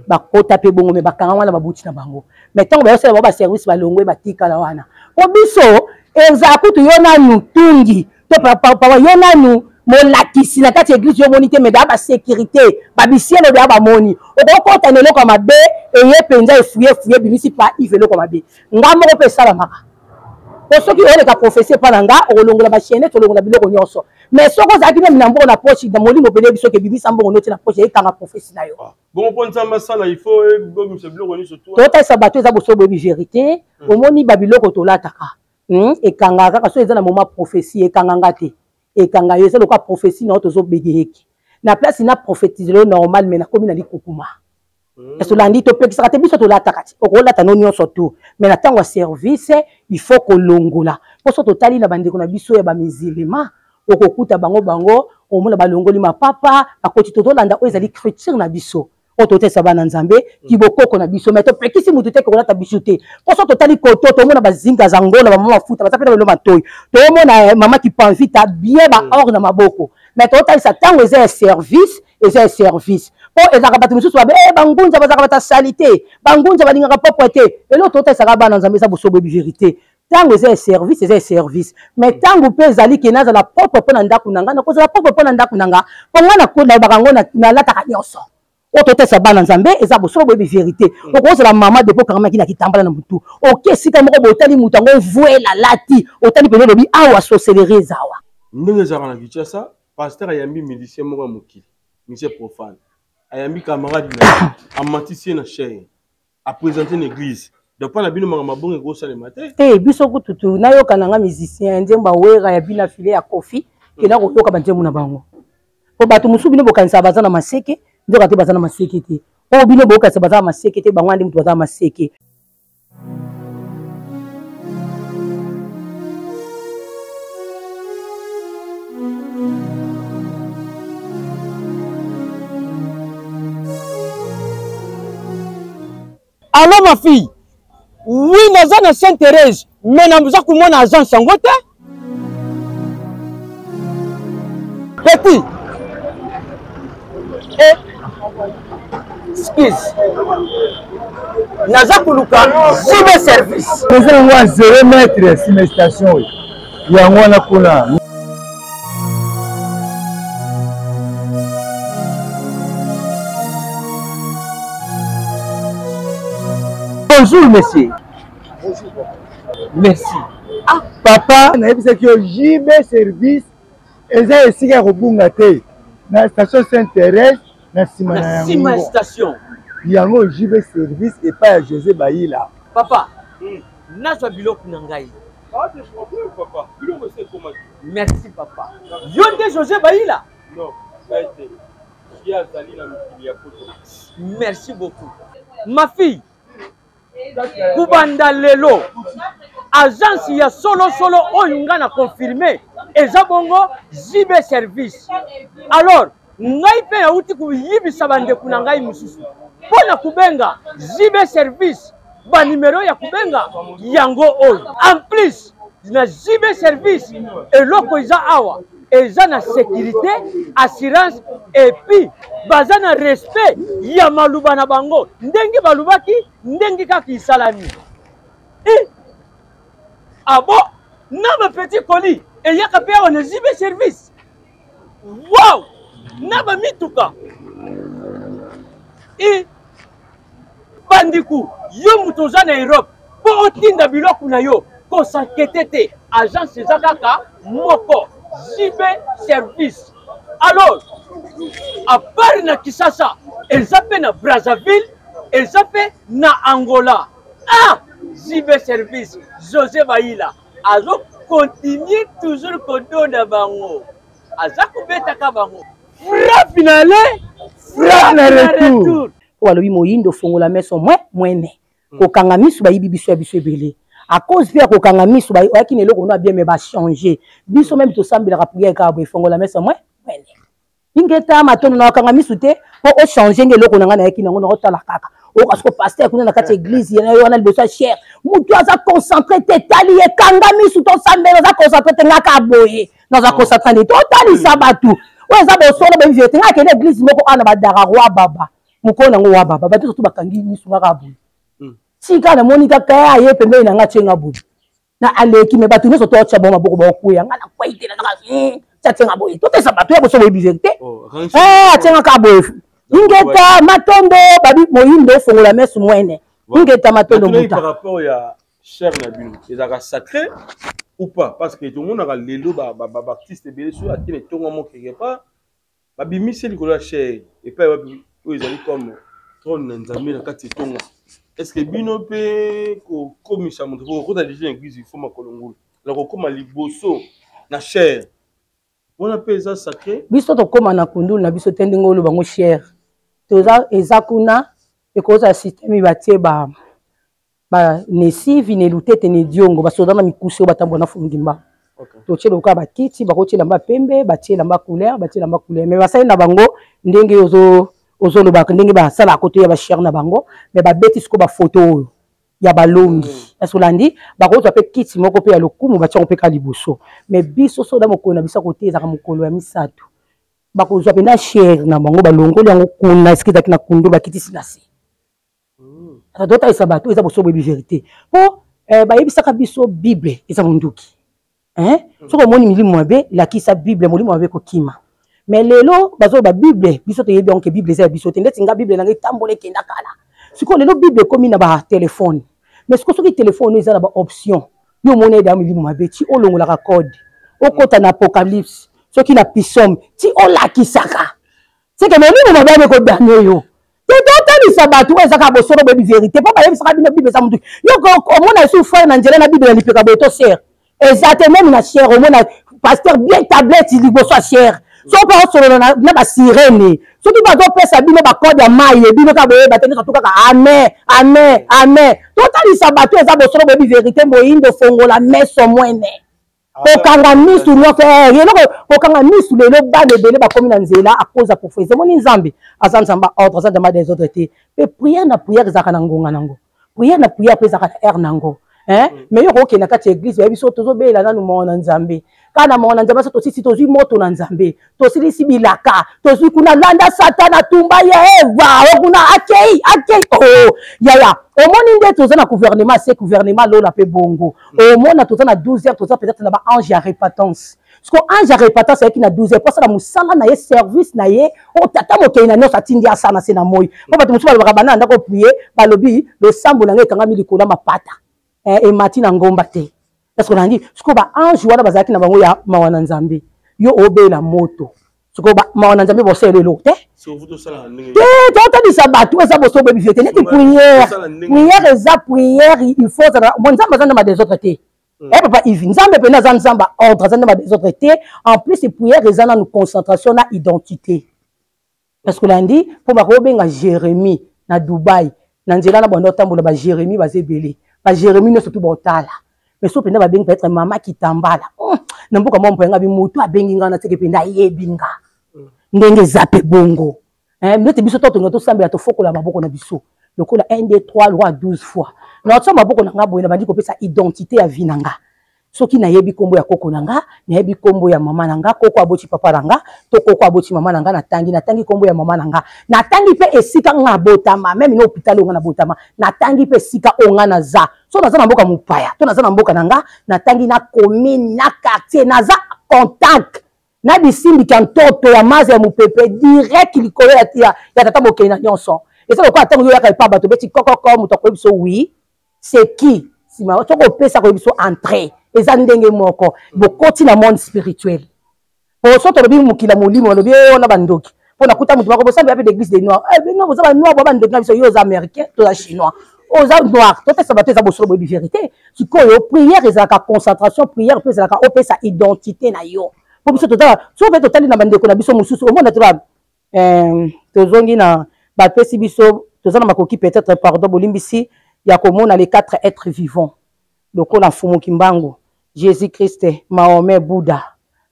Speaker 1: ba kota pe bongo me bakanga wana ba buti na bango mais tant ba sala ba service ba longwe ba tikala wana o biso eza kutu yona nutungi to pa yona nu molakisi na kati église yo monité mais ba sécurité ba bisielo ba moni o kota ne loko mabe eye penza efuye bimisi pa ivelo ko mabe ngamo ko pe sala maka pour ceux qui ont les prophéties par l'anga au long de la chaîne au long de la biloko nyonso mais ce qu'on a dit même n'ambo na poche dans molimo pele biso ke bibi sambo noti na poche et quand la prophétie na yo
Speaker 4: bon pour nzamba sala il faut go se biloko ni surtout
Speaker 1: to ta sabato za boso bobi vérité au moni babiloko to lataka et kanga kaka so eza na moment prophétie et kanga ngate et kanga yo c'est le quoi prophétie na to zo begeki na place na prophétiser normal mais na komi na likukuma et cela dit to pekisa te biso to latakati o lata no nyonso tout mais na tango service il faut ko longola pour so totali na bandeko na biso ya ba musulman okokuta bango o mona balongoli mapapa akoti to landa o ezali chrétien na biso o to tesa bana nzambe kibokoko na biso mais to pekisi mutu te ko lata biso te pour so totali koto to mona bazinga za ngola ba mama futa basapela lo matoyi to mona mama ki panvita bien ba or na maboko mais to tali sa tango ezali service po ezaka batu misusu babe bangunza bazaka bata salité bangunza balingaka propreté elo to tesa ka bana nzambe sa bosobo bi vérité tango ezali service mais tango pe ezali ke naza la propre pona ndaku nanga na koza la propre pona ndaku nanga ponga na kola bakango na lataka nyonso o to tesa bana nzambe eza bosobo bi vérité o la mama de po karama kina kitambala na mutu ok sika moko botali mutango vuela lati otali pele lobi awa sorcellerie zawa
Speaker 4: ndenge zaka na Kinshasa pasteur ayambi musicien moko mokili musicien profane ayambi camarade na amatisien na cheye a présenter l'église donc pas na bino mabongo ko sala matin
Speaker 1: biso kututu na yoka nanga musicien nzemba wera ya bina file ya kofi kena ko yoka banjemu na bango po batu musu bino bokanisa bazana maseke ndoka te bazana maseke te po bino bokanisa bazana maseke te bango andi mutu bazana maseke
Speaker 5: Alors ma fille, oui, nous sommes à Sainte-Thérèse, mais nous sommes comme un agent sans vote. Petit. Excuse. Nous sommes à service.
Speaker 6: Nous sommes à 0 mètre sur la station. Il y a un peu.
Speaker 5: Bonjour, monsieur. Bonjour. Merci.
Speaker 6: Ah, papa, je sais que JB Service est ici à Robungate. Dans la station Sainte-Thérèse, dans la
Speaker 5: Sima station.
Speaker 6: Il y a un JB Service et pas José Baïla.
Speaker 5: Papa, n'a-tu bilok nangai?
Speaker 4: Ah, des problèmes, papa. Biloko c'est comment?
Speaker 5: Merci, papa. Yonde José Baïla?
Speaker 4: Non, ça a été. Il y a Zali na mukili ya poto.
Speaker 5: Merci beaucoup. Ma fille. Kubanda lelo agence ya solo oyo nga na confirmer eza bongo JB Service. Alors ngai pe ya uti kuyibisa bande kuna ngai mususu pona kubenga JB Service ba numero ya kubenga yango oyo en plus na JB Service eloko eza awa eza na sécurité assurance et puis baza na respect ya maluba na bango ndenge balubaki ndenge kaka isalami abo na ba petit colis et yaka pe on JB Service wow na ba mituka bandiku yo mutoza na Europe po otinda biloko na yo ko s'inquiéter te agence eza kaka moko JB service. Alors à part na Kisasa eza pe na Brazzaville eza pe na Angola. Ah JB service José Baila azo continue toujours kodona bango aza kubetaka bango frappe finale frappe na retour
Speaker 1: walobi moyindo fongola meso mwene kokanga misu bayibi biso ya biso ebele à cause pia kokanga misu bayaki neloko no bien mais ba changer biso même to sambela prière ka bo fongola meso mwene ingeta matono na kokanga misu te po o changer ngeloko na ngana yaki nango na otala kaka o kasko pasteur kuna na kati église yana yo na liboso cher mutu aza concentré te tali e kanga misu to sambela za concentré te ngaka boye na za concentré to tali sabatu o za bo solo be vite ngaka na église moko ana ba dara roi baba mukona ngo wa baba bato to bakangi misu ngaka boye sika na monika kaya ye pembeni na nga tsenga boye na aleki me bato nyonso to tsa bo maboko ba okuya nga na kwaite na nga tsenga boye to tesa bato ya bo so boye vite tsenga ka boye ingeta matondo babi moyindo fongola mesu mwene ingeta matondo muta
Speaker 4: par rapport ya cher na bino ezaka sacré ou pas parce que tout le monde a lelo ba artiste belé sur atine tongo mo quelque part ba bimise likolo ya cher et pas ils allaient comme trône na nzambe na kati tongo est-ce que bino pe ko komisa moto ko déjà l'église il faut makolongolo la ko koma liboso na cher on appelle ça sacré
Speaker 1: biso to koma na kundulu na biso tendingolo bango cher toza ezakuna ekoza système batie ba nesi vinelute tene diongo basoda na mikusi batambo na fungimba to tshelo ka bakiti bakotshela mba pembe batshela mba couleur batshela mba couleur mais basali na bango ndenge ozolo ba ndenge ba sala kote ya ba cher na bango mais ba beti siko ba photo oyo ya balongi asolandi bakozwa pe kiti moko pe ya lokumu batshako pe ka liboso mais biso soda mokona bisa kote ezaka mokolo ya misato bakozwa pe na cher na bango balongoli yango kuna esikizaki na kundu bakiti sinasi dota isa bato eza boso boyebi vérité po bayebisaka biso bible eza monduki soko omoni milimo mabe lakisa bible molimo mabe kokima mais lelo bazoba bible biso toyebi yango ke bible eza ya biso te ndeti nga bible nanga etambola ekenda kala sikoyo lelo bible ekomi na batelefone mais sikoyo soki telefone eza na baoption yo omoni eda ya milimo mabe ti olongolaka code okota na apocalypse soki na pisome ti olakisaka seke molimo mabe abe kodane yo totalisa bato ezaka bosolo boyebi vérité po bayebisaka bino bible eza motu yo omona esu frère na nzela na bible na lipeka boye to ser eza te meme na cher omona pasteur bien tablette liboso ya cher soki osolola na basirene soki bazopesa bino bakode ya mai ebino kaka boyeba te nyonso to kaka amen amen amen totalisa bato eza bosolo boyebi vérité moyindo fongola meso mwene kokanga misu nyonso eloko kokanga misu lelo bana ebele bakomi na nzela akoza profese moni nzambe aza nzambe ordre aza nzambe des autres te mpe prière na prière ezalaka na ngonga nango prière na prière mpe ezalaka na aire nango mais yo kokende na kati ya église bayebi so tozobela nanu mawa na nzambe kaka na mawa na nzambe so tosisi tozwi moto na nzambe tosilisi bilaka tozwi kuna landa satana tumba ya eva okuna akei yaya omoni nde toza na gouvernement se gouvernement lola mpe bongo omona toza na 12h toza peut-être na baange ya répatance siko ange ya répatance ayaki na 12h posala mosala na ye service na ye otata mokei na nyonso atindi asana se na moi po bato mosusu balobaka bana ndako prie balobi losambo na ngai ekangami likolo ya mapata emati na ngomba te parce que nandi siko baange wana bazalaki na bango ya mawa na nzambe yo obela moto siko mawa na nzambe bosala eloko te totalisa bato eza boso boyebi vérité neti prière eza prière il faut mo nzambe aza ndamba des autres te papa Yves nzambe pena aza nzambe ordre aza ndamba des autres te en plus prière eza nanu concentration na identité parce que landi mpo bakobenga Jérémie na Dubaï na nzela na bando otambola ba Jérémie baza ebele ba Jérémie nyonso tu botala mais so pena babengi peut-être mama kitambala na mboka mwa mpenga bi moto abengi nga na teke pena yebi nga ndenge eza pe bongo ndeti biso totonga tosambela tofokola maboko na biso lokola 1 2 3 loi 12 fois na otsa maboko na nga boye na bandi kopesa identité ya vie na nga soki nayebi kombo ya koko na nga nayebi kombo ya mama na nga koko aboti papa na nga to koko aboti mama na nga natangi kombo ya mama na nga natangi pe esika nga botama même na hôpital nga na botama natangi pe esika onga na za so naza na mboka mupaya to naza na mboka na nga natangi na commune na quartier naza contact na bisimbi ka ntoto ya maze ya mupepe direct likolo ya tata mokei na nyonso Et ça, le quoi, tant que tu pas bateau, tu comme tu oui, c'est qui? Si ma tu peux ça comme entrée. Et ça n'dengue moko. Beaucoup dans le monde spirituel. Pour ça, tu as bien mukila molimo, on a bien on a bandoki. Pour la couta mutuwa, ça bien d'église des noirs. Eh bien non, vous avez noirs, bandoki, na biso aux américains, tous les chinois. Aux noirs, tout ça bateau ça bosso de vérité. Si quoi yo prière, ils ont la concentration, prière, puis ça la sa identité na yo. Pour biso total, so fait total na bandeko na biso mususu, au moins natural. Tozongi na bapesi biso, tozana makoki peut-être pardon bolimbisi, ya komona les 4 êtres vivants. Lokola Fumu Kimbangu, Jésus-Christ, Mahomet, Bouddha.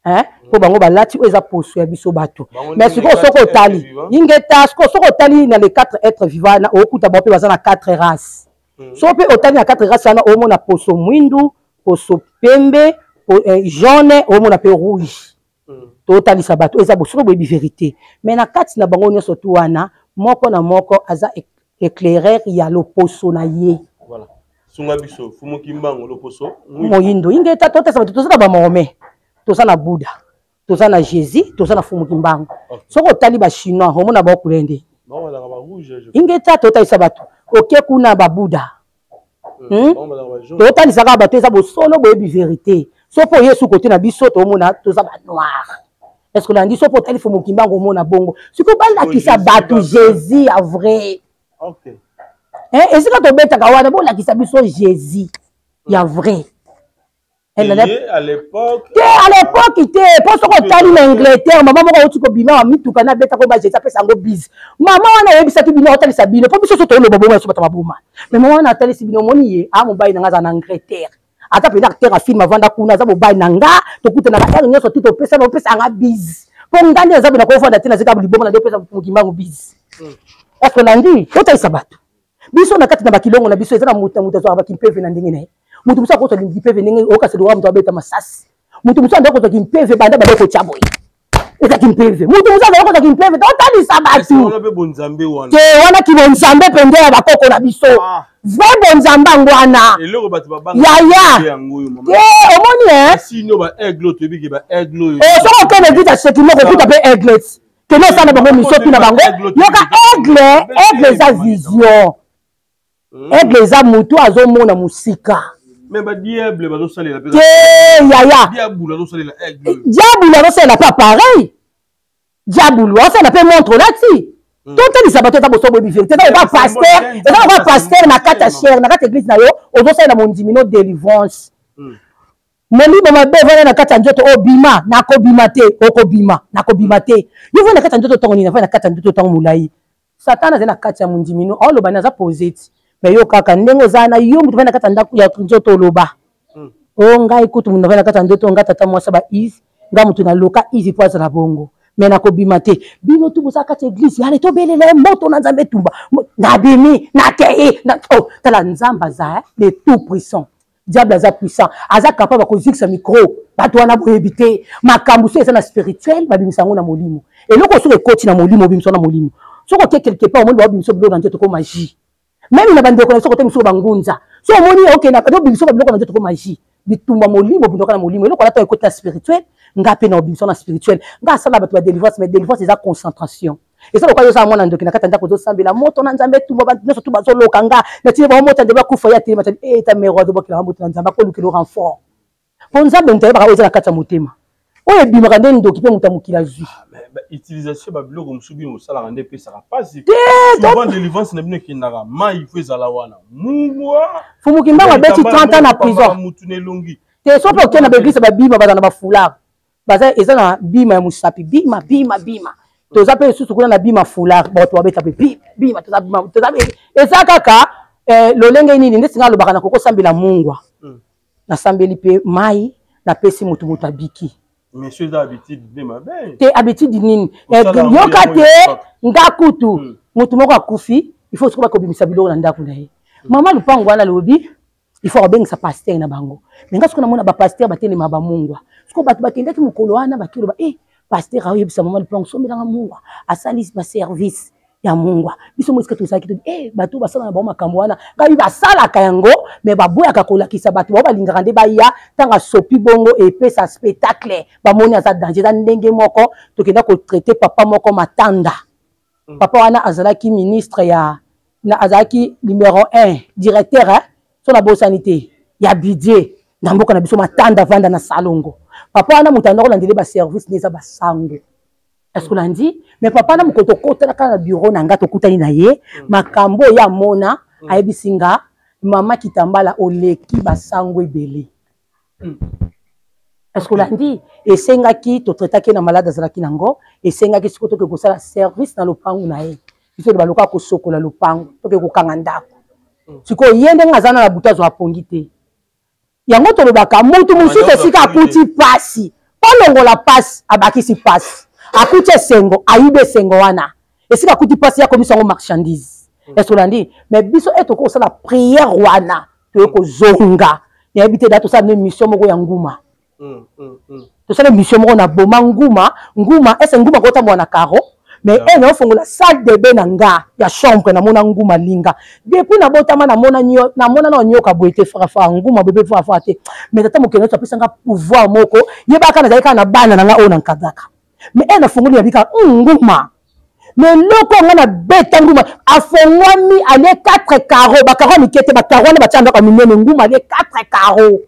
Speaker 1: Hein? Pour bango balati oza poso ya biso bato. Mais ce qu'on soko tali, ingeta ce qu'on soko tali na les 4 êtres vivants na okuta bope bazana 4 races. So pe otali na 4 races na omo na poso mwindu, poso pembe, jaune, omo na pe rouge. To tali sabato eza boso bo vérité. Mais na kati na bango nyoso tu wana moko na moko aza éclaireur ya lo poso na ye.
Speaker 4: Voilà. Sunga biso Fumu Kimbangu lo poso.
Speaker 1: Moyindo ingeta to tesa bato tosala ba Mahomet. Toza na Bouddha, toza na Jésus, toza na Fumu Kimbangu. Soko tali ba chinois, homo na ba kulende.
Speaker 4: Non, la ba rouge.
Speaker 1: Ingeta tota isabatu. OK kuna ba Bouddha. Tota li saka ba teza bo solo bo bi vérité. So po Yesu côté na biso to mona toza ba noir. Est-ce que lundi so po tali Fumu Kimbangu mona bongo. Siko bala ki sa batu Jésus a vrai.
Speaker 4: OK.
Speaker 1: Et c'est quand on beta kawana bo la ki sa biso Jésus. Ya vrai.
Speaker 4: À l'époque,
Speaker 1: il était pour ce qu'on t'a dit l'Angleterre, maman m'a dit que bima a mis tout canal bêta comme j'ai tapé sango bise. Maman on a eu ça tout bina hôtel sabine. Pour biso to le bobo so bata mabuma. Mais maman on a télé sibino moni a mo bayi nga en Angleterre. Ata pe acteur a film avant da kuna za mo bayi nanga to kuta na air nyoso tout to pesa nga bise. Pour ngani za bina ko fo da tina zika libomo na de pesa mukimba mo bise. Est-ce que lundi hôtel sabato. Biso na kati na bakilongo na biso ezana muta zo bakimpeve na ndingine. Mutu musa ko to limpipe venenge oka se doa mtu abeta masasi. Mutu musa ndako to kimpeve banda badeko chaboy. Eza kimpeve. Mutu musa ndako to kimpeve to tali sabatu.
Speaker 4: On a be bonzambe wana.
Speaker 1: Ke wana ki bonzambe pende ya bakoko na biso. Vrai bonzambe ngwana.
Speaker 4: Eloko batu babanga.
Speaker 1: Ya. Ke omoni
Speaker 4: Si no ba aigle to biki ba aigle.
Speaker 1: So ko ne vita sekimo ko kuta pe aiglets. Que no sana bango misotu na bango. Yoka aigle za vision. Aigle za mutu azomona musika.
Speaker 4: Mais bah diable va saler la
Speaker 1: diable va saler pas pareil. Diable va saler pas montre là-dessus. Tout est sabato ta bosso bobi vérité. Ça va pasteur na kata cher na kata église na yo, o do saler na mondimino délivrance. Moni mama bevana na kata njoto obima na ko bimate, okobima na ko bimate. Yo vona kata njoto tongo ni na kata njoto tongo mulai. Satana zena kata mondimino, on lo bana za posite. Mais yo kaka ndengo zana yo mutu vena kata ndaku ya njoto loba. O ngai kutu mutu vena kata njoto ngata tata mwasa ba is, nga mutu na loka easy poisa na bongo. Mais na ko bimate. Bino tu bosa kata église, ale to belele moto na nzambe tumba. Na bimi, na tei, na oh, tala nzamba za le tout puissant. Diable aza puissant, aza capable ko zikisa micro, bato wana boyebite, makambu so eza na spirituel, ba bimisango na molimo. Et loko so ekoti na molimo, bimiso na molimo. Soko quelque part au monde ba bimiso bilo na njoto ko magie. Même na bande connaissance côté miso bangunza so moni OK na kado biso ba biloko na njoto ko magie bitumba molimo bindoka na molimo eloko na to côté spirituel ngape na biso na spirituel nga sala bato ba délivrance mais délivrance eza concentration et ça lokwa yo sa mona ndoki na kata ndako zo sambela moto na nzambe tumba ba nyoso tu bazo loka nga na tie ba moto ndeba kufa ya tie mata ta mero do bokela moto na nzambe ko lukelo renfort pour nzambe ntaye ba eza na kata motema oye bimaka nde ndoki pe mutamukila zu
Speaker 4: utilisation ba biloko musubi no sala rende pe ça pas si souvent délivrance na bino kinaka mai feza la wana mumwa
Speaker 1: Fumu Kimbangu beti 30 ans na prison
Speaker 4: mutune longi
Speaker 1: te so pe okena ba église ba bima bazana ba foulard baza eza na bima ya musapi bima toza pe susu kuna na bima foulard bato babeta pe bima toza eza kaka lolenge nini ndesinga lobaka na koko sambela mungwa na sambeli pe mai na pesi mutu mutabiki.
Speaker 4: Monsieur d'habitude de ma belle.
Speaker 1: T'es habitude nini? Yoka te ngakutu mutu moko akufi il faut que kobimisa biloko na ndaku na ye. Mama lupango wana lobi il faut abengisa pasteur na bango. Mais ngasko na mona ba pasteur batene ma ba mungwa. Siko batu bakendaki mukolo wana bakiro ba pasteur ayebisa mama lupango somela nga mungwa asali ba service ya mungwa. Biso mosika tosaki to batu basala na ba makambo wana. Ngabi basala kayango mais baboya kakolakisa batu ba lingaka nde ba ya tanga sopi bongo et pe sa spectacle ba moni aza danger za ndenge moko tokenda ko traiter papa moko matanda. papa wana azalaki ministre ya na azalaki numéro 1 directeur sur la bonne sanité ya budget na mboka na biso matanda vanda na salongo papa wana mutanda ko landele ba service neza basango. Est-ce que lundi mais papa na mukoto kota na bureau na ngato kutani na ye makambo ya mona ayebisinga mama kitambala oleki basango ebele. Est-ce que lundi esengaki to traitaki na malade azalaki nango esengaki sikoto ke kosala service na lopangu na ye biso ba loka ko sokola lopangu to ke ko kanga ndako siko yende ngazana na butazo apongi te yango to lobaka mutu mususu esika akuti pasi polongola pasi abakisi pasi akuti sengo ayibe sengo wana esika akuti pasi ya komisa ngo marchandise. Est-ce que lundi mais biso eto ko sala prière wana to ko zonga ya bité dato sa ne mission moko ya nguma. To sala mission moko na boma nguma ese nguma ko tambo na karo mais ene ofongola salle de bain nga ya chambre na mona nguma linga depuis na botama na mona na nyoka boete frafa nguma bebe frafa te mais tata mokeno to pesanga pouvoir moko yebaka na zalika na bana na nga ona nkadaka mais ene ofongoli ya bika nguma mais loko nga na beta nguma afongwami ale 4 carreaux ba carreaux mikete ba carreaux na ba tanda ka minene nguma ale 4 carreaux.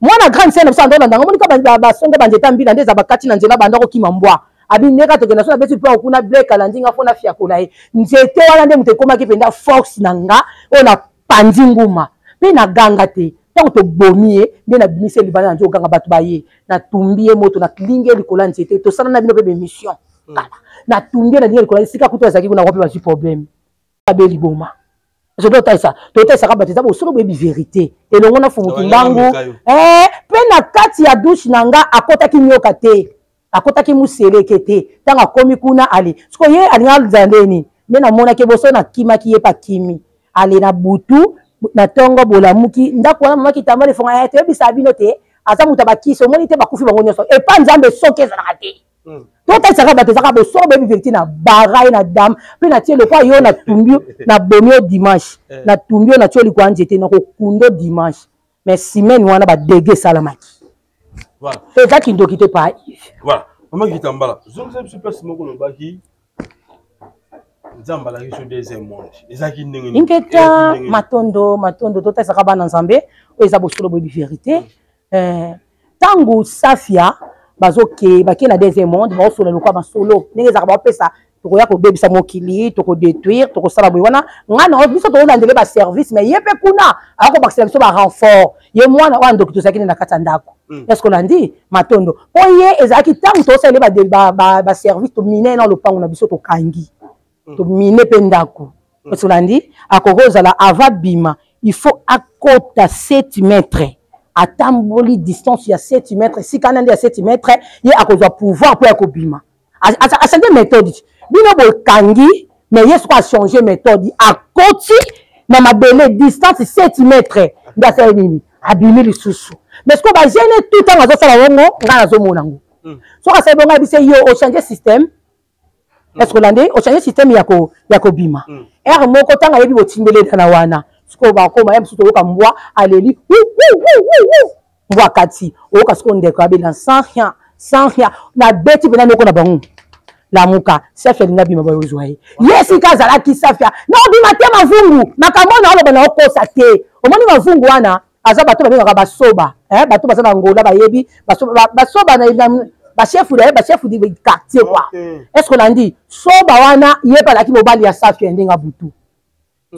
Speaker 1: Mwana grande scène ça ndona ndanga monika ba songe banjeta mbila ndeza bakati na nzela banda ko kimambwa abineka tokena so na beti pa okuna black alandinga fona fia kolae nzete wana nde mutekoma kipenda force nanga ona pandi nguma pe na ganga te tango to bomie nde na bimise libana nzo ganga batu baye na tumbie moto na klinge likola nzete to sana na bino pe mission kala na tumbie na linge likola sika kuto azaki kuna wapi ba si problème abeli boma je dois taisa to taisa ka bateza bo solo bebi vérité elongo na fumu kimbangu pe na kati ya douche nanga akota kinyoka te akota ki museleke te tanga komi kuna ali siko ye alinga zandeni nena mona ke boso na kima ki ye pa kimi ali na butu na tongo bolamuki ndako wana mama kitambale fonga ya te bisa bino te aza muta bakiso moni te bakufi bango nyoso e pa nzambe soke za na te to ta saka bateza ka boso bebi vérité na barai na dame pe na tie le kwa yo na tumbio na bomio dimanche na tumbio na tioli kwa njete na ko kundo dimanche mais semaine wana ba dege salamaki.
Speaker 4: Voilà.
Speaker 1: C'est ça qui ne doit pas.
Speaker 4: Voilà. Maman qui t'emballa. Je ne sais pas si c'est mon baki. Zambala qui est deuxième monde. Ezaki ndenge.
Speaker 1: Inketa matondo tota sakaba na nzambe oza bosolo bobi vérité. Tango Safia bazoke baki na deuxième monde ba solo lokwa ba solo. Ndenge za ba pesa to ya ko bebisa mokili to ko détruire to ko sala boy wana ngana biso to ndele ba service mais yepe kuna ako ba service ba renfort. Ye mwana wa ndoko to sakine na katandako. Est-ce que lundi matondo oye ezaki tango to sele ba service to miner na lopango na biso to kangi to miner pendako. Est-ce que lundi akokoza la ava bima il faut akota 7 mètres atamboli distance ya 7 mètres si kana ndi ya 7 mètres ye akozwa pouvoir pour akobima a changer méthode bino bo kangi mais yesu a changer méthode akoti na mabele distance 7 mètres ndasa nini abimi lisusu mais ce que ba gêner tout temps azo sala wongo ngana zo monango so ka sebe nga bise yo o changer système est-ce que landé o changer système yako bima er moko tanga yebi botimbele na wana ce que ba koma yem suto ka mbwa aleli mbwa kati o ka sko ndeko abela sans rien na beti bena noko na bangu la muka safia linga bima ba yozwaye yesi kazala ki safia na bima te mavungu makambo na olo bana okosa te omoni mavungu wana aza bato babengaka basoba bato baza na ngola bayebi basoba na chef du quartier quoi est-ce qu'on a dit soba wana yepa laki mobali ya Safia ndenga butu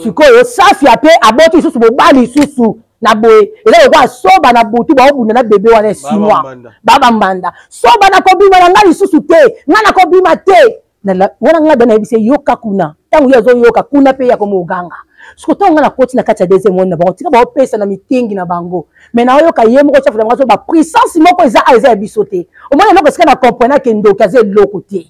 Speaker 1: sikoyo Safia pe aboti susu mobali susu na boye eza kwa soba na butu ba obunda na bébé wana 6 mois baba mbanda soba na kobima na ngali susu te ngana kobima te na wana ngaba na yebise yoka kuna tangu yazo yoka kuna pe ya komoganga sikoto ngana koti na kati ya deuxième monde na bango tika ba opesa na mitingi na bango mais na yoka yemo ko chef na ngazo ba puissance moko eza bisote au moins non parce que na comprendre que ndo kaze lokote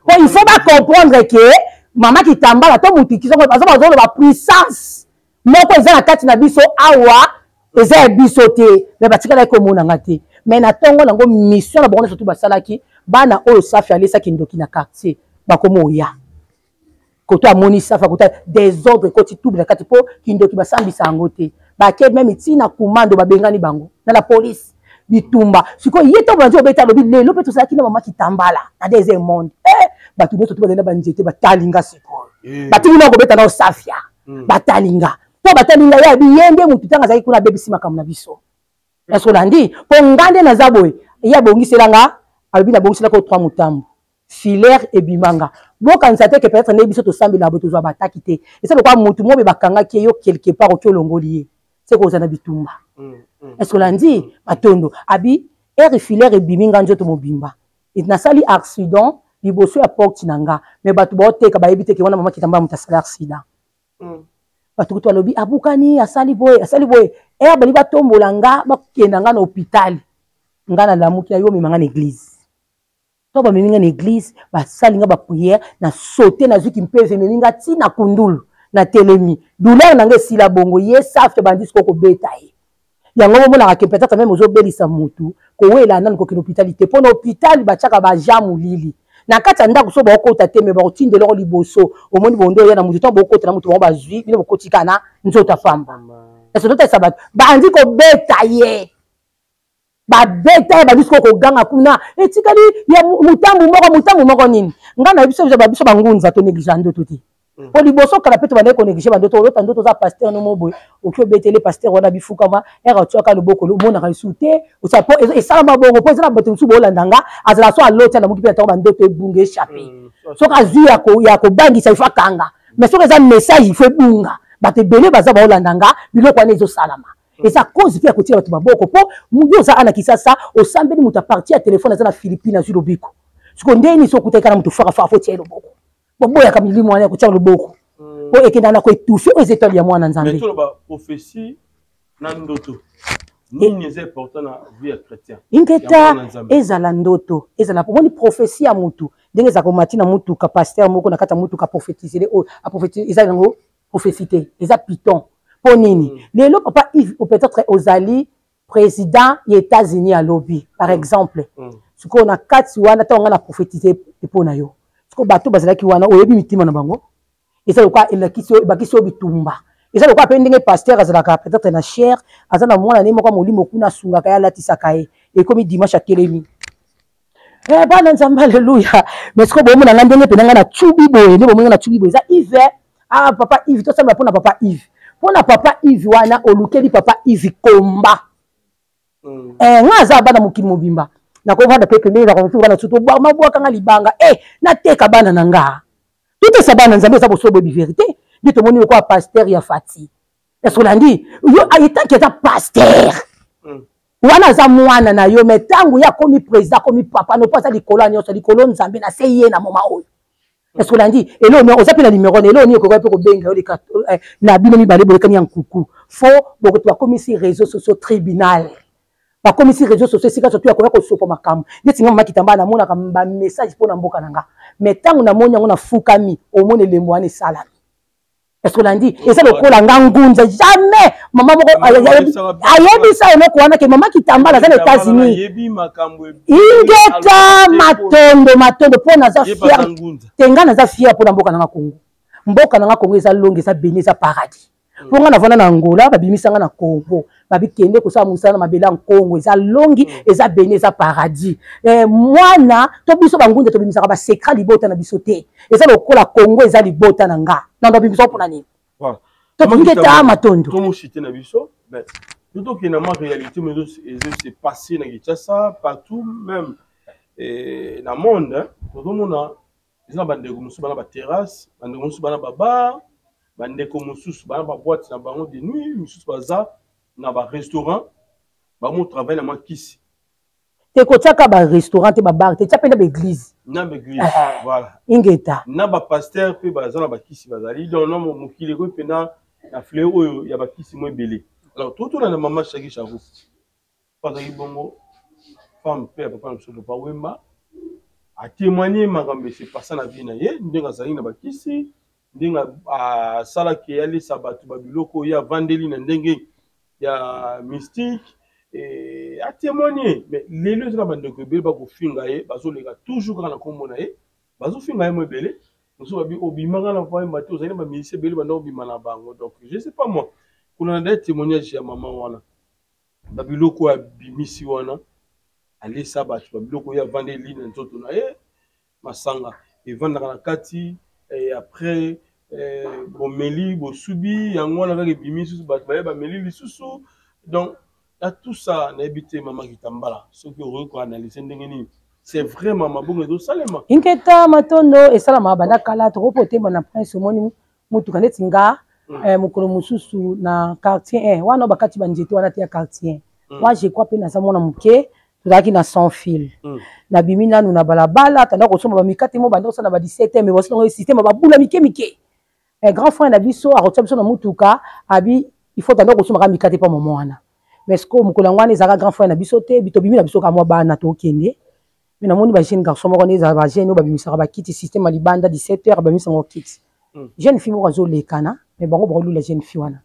Speaker 1: bon il faut pas comprendre que mama qui tambala to mutiki so ba puissance moko eza na kati na biso awa eza bisote mais batika na ko mona ngate mais na tongo nango mission na bango surtout basalaki bana oyo Safia alesa kindoki na quartier bakomo ya koto amoni Safia koto désordre koti tout na kati po kindoki basambisa angote ba ke même itina commando babengani bango na la police bitumba siko yeto banjo beta lobi lelo pe to saki na mama kitambala na deuxième monde bato nyonso to bazali na banzete batalinga sikoyo batili na kobeta na osafia batalinga to batalinga ya biyende mutu tanga azali kuna bebisi makambo na biso est-ce olandi po ngande naza boye ya bongiselanga alobi na bongiselaka 3 mutambo filaire ebimanga bokanisa te ke peut-être ne biso tosambela boye tozwa bataki te esa lokwa mutu mobe bakangaki yo quelque part oki olongoli ye c'est koza na bitumba est-ce olandi matondo abi ere filaire ebiminga nzoto mobimba nasali accident liboso ya porte nanga mais bato baoteka bayebi te ke wana mama kitamba mutu asali accident bato kutu alobi abukani asali boye ere bali batombola nga bakenda nga na hôpital nga na lamuki na yo memanga na église to bameminga na église basali nga baprière na sauté na zuki mpeve meminga ti na kundulu na telemi douleur nanga esila bongo ye safte bandisi koko beta ye yango bomonaka ke peut-être même ozobelisa mutu kowela nani kokende hôpitalité mpo na hôpital batiaka bajamu lili na kati ya ndako so baokota te me bakotindela oko liboso omoni bondo oya na mutu to bokota na mutu bango bazwi bino bokotikana nzoto afamba eso totesa bato bandi kobeta ye babeta ye babisi kokoganga kuna etikali ya mutambu moko nini nga na biso bangunza to néglige ndoto te po liboso kala pe to bande ko néglige bandoto olota ndoto za pasteur no moboy oki obetele pasteur wana bifukama era otiaka loboko lomonaka esute osapo esalama bongo po ezala bato mosusu bolandanga azala so aloti na moki mpe atango bandoto ebunga échappé soki azwi ya kobangisa ifo akanga mais soki eza message ifo ebunga bato ebele baza baolandanga biloko wana ezosalama eza cause mpe ya kotia bato maboko po mubi oza ana kisasa osambeli moto aparti ya telefone aza na philippine azwi lobiko siko ndeni so okutaki na moto farafara fo tia loboko boboyaka milimo wana ya kotia loboko po ekenda na koetufe oyo ezetali ya mwana nzambe
Speaker 4: mais toloba prophétie na ndoto nini eza important na vie ya chrétien
Speaker 1: ingeta ezala ndoto ezala pomoni prophétie ya mutu ndenge ezala komati na mutuka pasteur moko na kati ya mutuka prophétisele oyo aprophétise eza yango prophétie te eza piton mpo nini lelo papa Yves peut-être ozali président ya États-Unis ya lobby par exemple sikoyo na kati wana ntango nga na prophétise epo na yo sikoyo bato bazalaki wana oyebi mitima na bango eza lokwa ebakisi oyo bitumba eza lokwa mpe ndenge pasteur azalaka peut-être na chair aza na mwana ne moko molimo kuna asungaka ye alatisaka ye ekomi dimanche atelemi bana nzambe alleluya mais sikoyo bomona nga ndenge mpenanga na tsubi boye nde bomonga na tsubi boye eza Yves papa Yves tosambela mpo na papa Yves mpo na papa Yves wana olukeli papa Yves komba nga aza bana mokili mobimba nakovanda mpe pembeni bakomosuku bana suto mabwakanga libanga nateka bana na nga totesa bana nzambe eza boso boyebi vérité nde tomoni lokola pasteur ya fati est-ce olandi yo etanki eza pasteur wana aza mwana na yo me ntango ye akomi président akomi papa no mpo aza likolo ya nyonso likolo nzambe na se ye na moma oyo est-ce olandi elo oza mpe na nimero na elo oni okoka mpe kobenga yo na bino mibale bolekani ya nkuku fo bokoto bakomisi réseaux sociaux tribunal bakomisi réseaux sociaux esika surtout yakoya kosopa makambo neti nga mama kitamba namonaka bamessage mpo na mboka na nga mais ntango namoni yango nafukami omoni elembo wana esalami est-ce olandi eza lokola nga ngunza jamais mama moko ayebisa eloko wana ke mama kitambala aza na États-Unis ingeta matondo mpo naza fier te nga naza fier mpo na mboka na nga Congo mboka na nga Congo eza longe eza bene eza paradis mpo nga navanda na Angola babimisanga na Congo babikende kosala mosala na mabele ya Congo eza longi eza bene eza paradis mwana to biso bangunza tobimisaka basekra libota na biso te eza lokola Congo eza libota na nga nando bimisa mpona nini tokingeta matondo
Speaker 4: tomoshite na biso tokende ma réalité mais se passer na Kinshasa partout même na monde tozomona eza bandeko mosusu bana baterrasse bandeko mosusu bana babar bandeko mosusu bana baboîte na bango de nuit mosusu baza na barestaurant bango travaille na makisi
Speaker 1: te kotiaka barestaurant te babar te tia mpe na baeglise
Speaker 4: na baeglise voilà
Speaker 1: ingeta
Speaker 4: na bapasteur mpe baza na bakisi bazali donc na mokili ekoyi mpena na fleur oyo ya bakisi mo ebele alors totona na mama Shaki Charou azalaki bongo femme mpe ya papa na biso papa Wemba atémoigné makambo ese pasa na vie na ye ndenge azalaki na bakisi ndenge asalaki alisa bato babiloko oyo avandeli na ndenge ya mystique atémoigné mais lelo eza na bandeko ebele bakofinga ye bazoleka toujours kaka na kombo na ye bazofinga ye mo ebele mosusu babi obimaka na Wemba te ozali na bamisisi ebele banda obima na bango donc je sais pas moi kuna na nde témoignage ya mama wana babiloko oyo abimisi wana alesa bato babiloko oyo avandeli na nzoto na ye masanga et vendre la kati et après bon meli bon subi yango na ka bimi susu ba meli lisusu donc là tout ça na habité maman Kitambala ce que on analyser ndengeni c'est vraiment mabongo do salema
Speaker 1: inketa matondo esalama banda kala to pote bana prince moni mutu kaneti nga mukolo mususu na quartier 1 wana bakati banjete wana te ya quartier moi je crois pe na sa mona muke tozalaki na sans fil na bimi nanu na balabala tanda kosomba bamikate mo banda kosala ba 17 mais voici le système babula mike grand frère na biso akotia biso na mutuka abi il faut tanda kosomba ka mikate pa momo wana mais ce que mukolo ngwana ezaka grand frère na biso te bito bimi na biso ka mwa bana to kende mais namoni ba jeune garçon moko neza ba jeune ba bimisaka ba kiti système libanda 17h ba bimisaka kiti jeune fille moko zo lekana mais bango ba lula jeune fille wana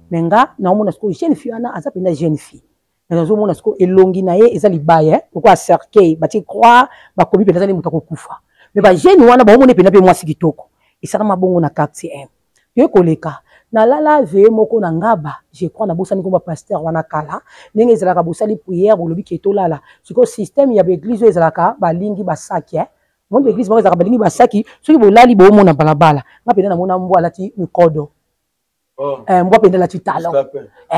Speaker 1: menga na omona ce que jeune fille wana aza penda jeune fille na zo mona ce que elongi na ye eza libaya pourquoi cercueil ba ti croix ba komi penda za muta kokufa mais ba jeune wana ba omona penda pe mwasi kitoko esala mabongo na quartier 1 yo koleka na lala ve moko na ngaba je crois na bosani ko ba pasteur wana kala ndenge ezalaka bosali prière bolobi keto lala siko système ya l'église ezalaka balingi basaki mon l'église moko ezalaka balingi basaki soki bolali bo mona balabala ngapenda na mona mbwa lati mikodo mbwa penda lati talon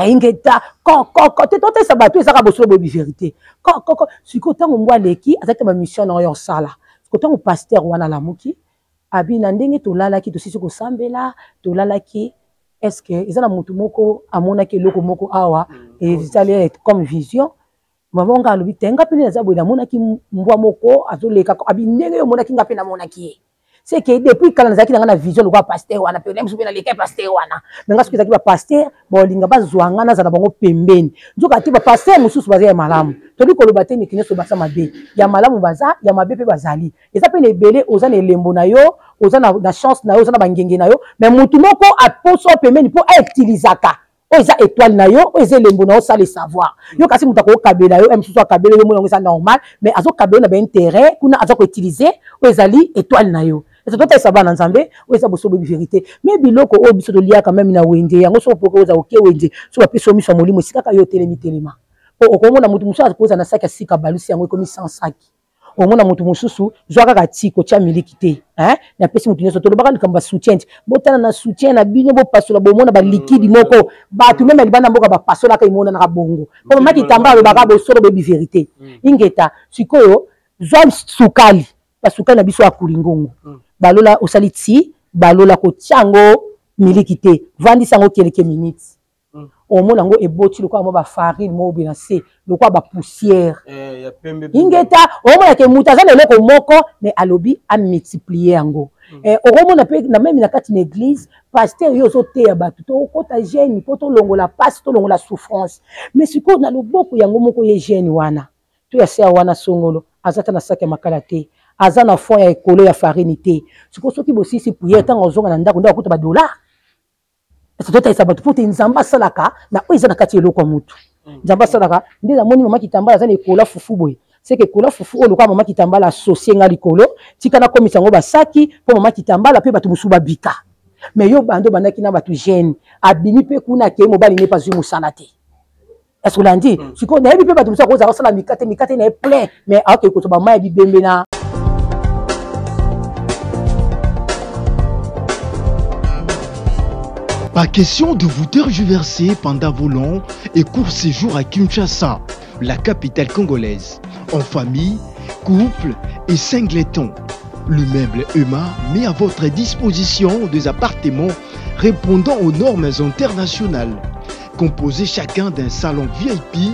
Speaker 1: ingeta ko te sabatu ezaka bosolo bo vérité ko siko tango mbwa leki azata ba mission na yo sala siko tango pasteur wana la muki abi na ndenge to lala ki to sisi ko sambela to lala ki est-ce que ils ont mutu moko amona ke loko moko awa et ils comme vision maman nga lobi tenga pene za boina mona ki mbwa moko azoleka abi ndenge yo mona ki ngapena mona ki c'est que depuis quand nazaki na vision le pasteur wana pe même soubena leka pasteur wana menga soki zaki ba pasteur bo linga bazwanga na za na bango pembeni nzoka ti ba pasteur mususu baza ya malamu to li koloba te ni kineso basa mabe ya malamu baza ya mabe pe bazali eza pe ne belé oza ne lembo na yo oza na chance na yo oza na bangenge na yo mais mutu moko aposo pembeni po utilisaka oza étoile na yo oza lembo na yo ça le savoir yo kasi muta ko kabela yo mususu akabela yo mona ngisa normal mais azo kabela na ba intérêt kuna azo ko utiliser ozali étoile na yo c'est tout ça va dans Zambé ou ça bosso de vérité mais biloko o biso to lia quand même na wende yango so poko oza oke wende so ba peso miso molimo sika yo telemi o ko mona mutu mususu akoza na saka sika balusi yango komi sans saki o mona mutu mususu zo kaka tiko tia miliki na pesi mutu nyoso to lobaka likamba soutien botana na soutien na bino bo pasola bo mona ba liquide moko ba tu même libana mboka ba pasola ka imona na bongo ko maki tamba lo baka bo solo be vérité ingeta sikoyo zo sukali basuka na biso akulingongo balola osaliti balola ko tiango milikite vandi sango quelques minutes o mona ngo eboti lokwa mo ba farine mo bina se lokwa ba poussière
Speaker 4: ya pembe
Speaker 1: ingeta o mona ke mutaza na loko moko mais alobi a multiplier yango o mona pe na même na kati na église pasteur yo zo te ya batu to kota jeune poto longola passe to longola souffrance mais siko na loboko yango moko ye jeune wana to ya se wana songolo azata na sake makala te aza na fond ya ekolo ya farine te siko soki bosisi prière tango ozonga na ndako kuta ba dollar c'est tout ça batu pote nzamba salaka na oiza na kati eloko mutu nzamba salaka ndeza moni mama Kitambala aza na ekolo fufu boye c'est que ekolo fufu o lokwa mama Kitambala associé nga likolo tika na komisa ngo basaki po mama Kitambala pe batu musuba bika mais yo bando bandaki na batu jeune abimi pe kuna ke mobali ne pas musala te. Est-ce que l'on dit si on a bien battu ça cause ça la mikate n'est plein mais ok ko to ba mai bi bembe na.
Speaker 7: Pas question de vous tergiverser pendant vos longs et courts séjours à Kinshasa, la capitale congolaise. En famille, couple et singleton. Le meuble EMA met à votre disposition des appartements répondant aux normes internationales. Composés chacun d'un salon VIP,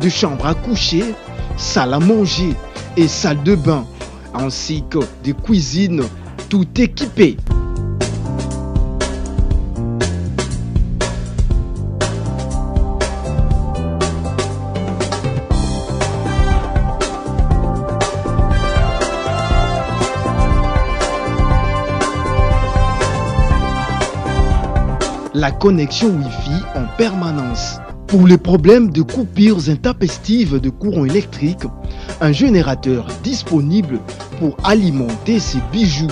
Speaker 7: de chambres à coucher, salle à manger et salle de bain, ainsi que de cuisine, tout équipé. La connexion Wi-Fi en permanence. Pour les problèmes de coupures intempestives de courant électrique, un générateur disponible pour alimenter ces bijoux.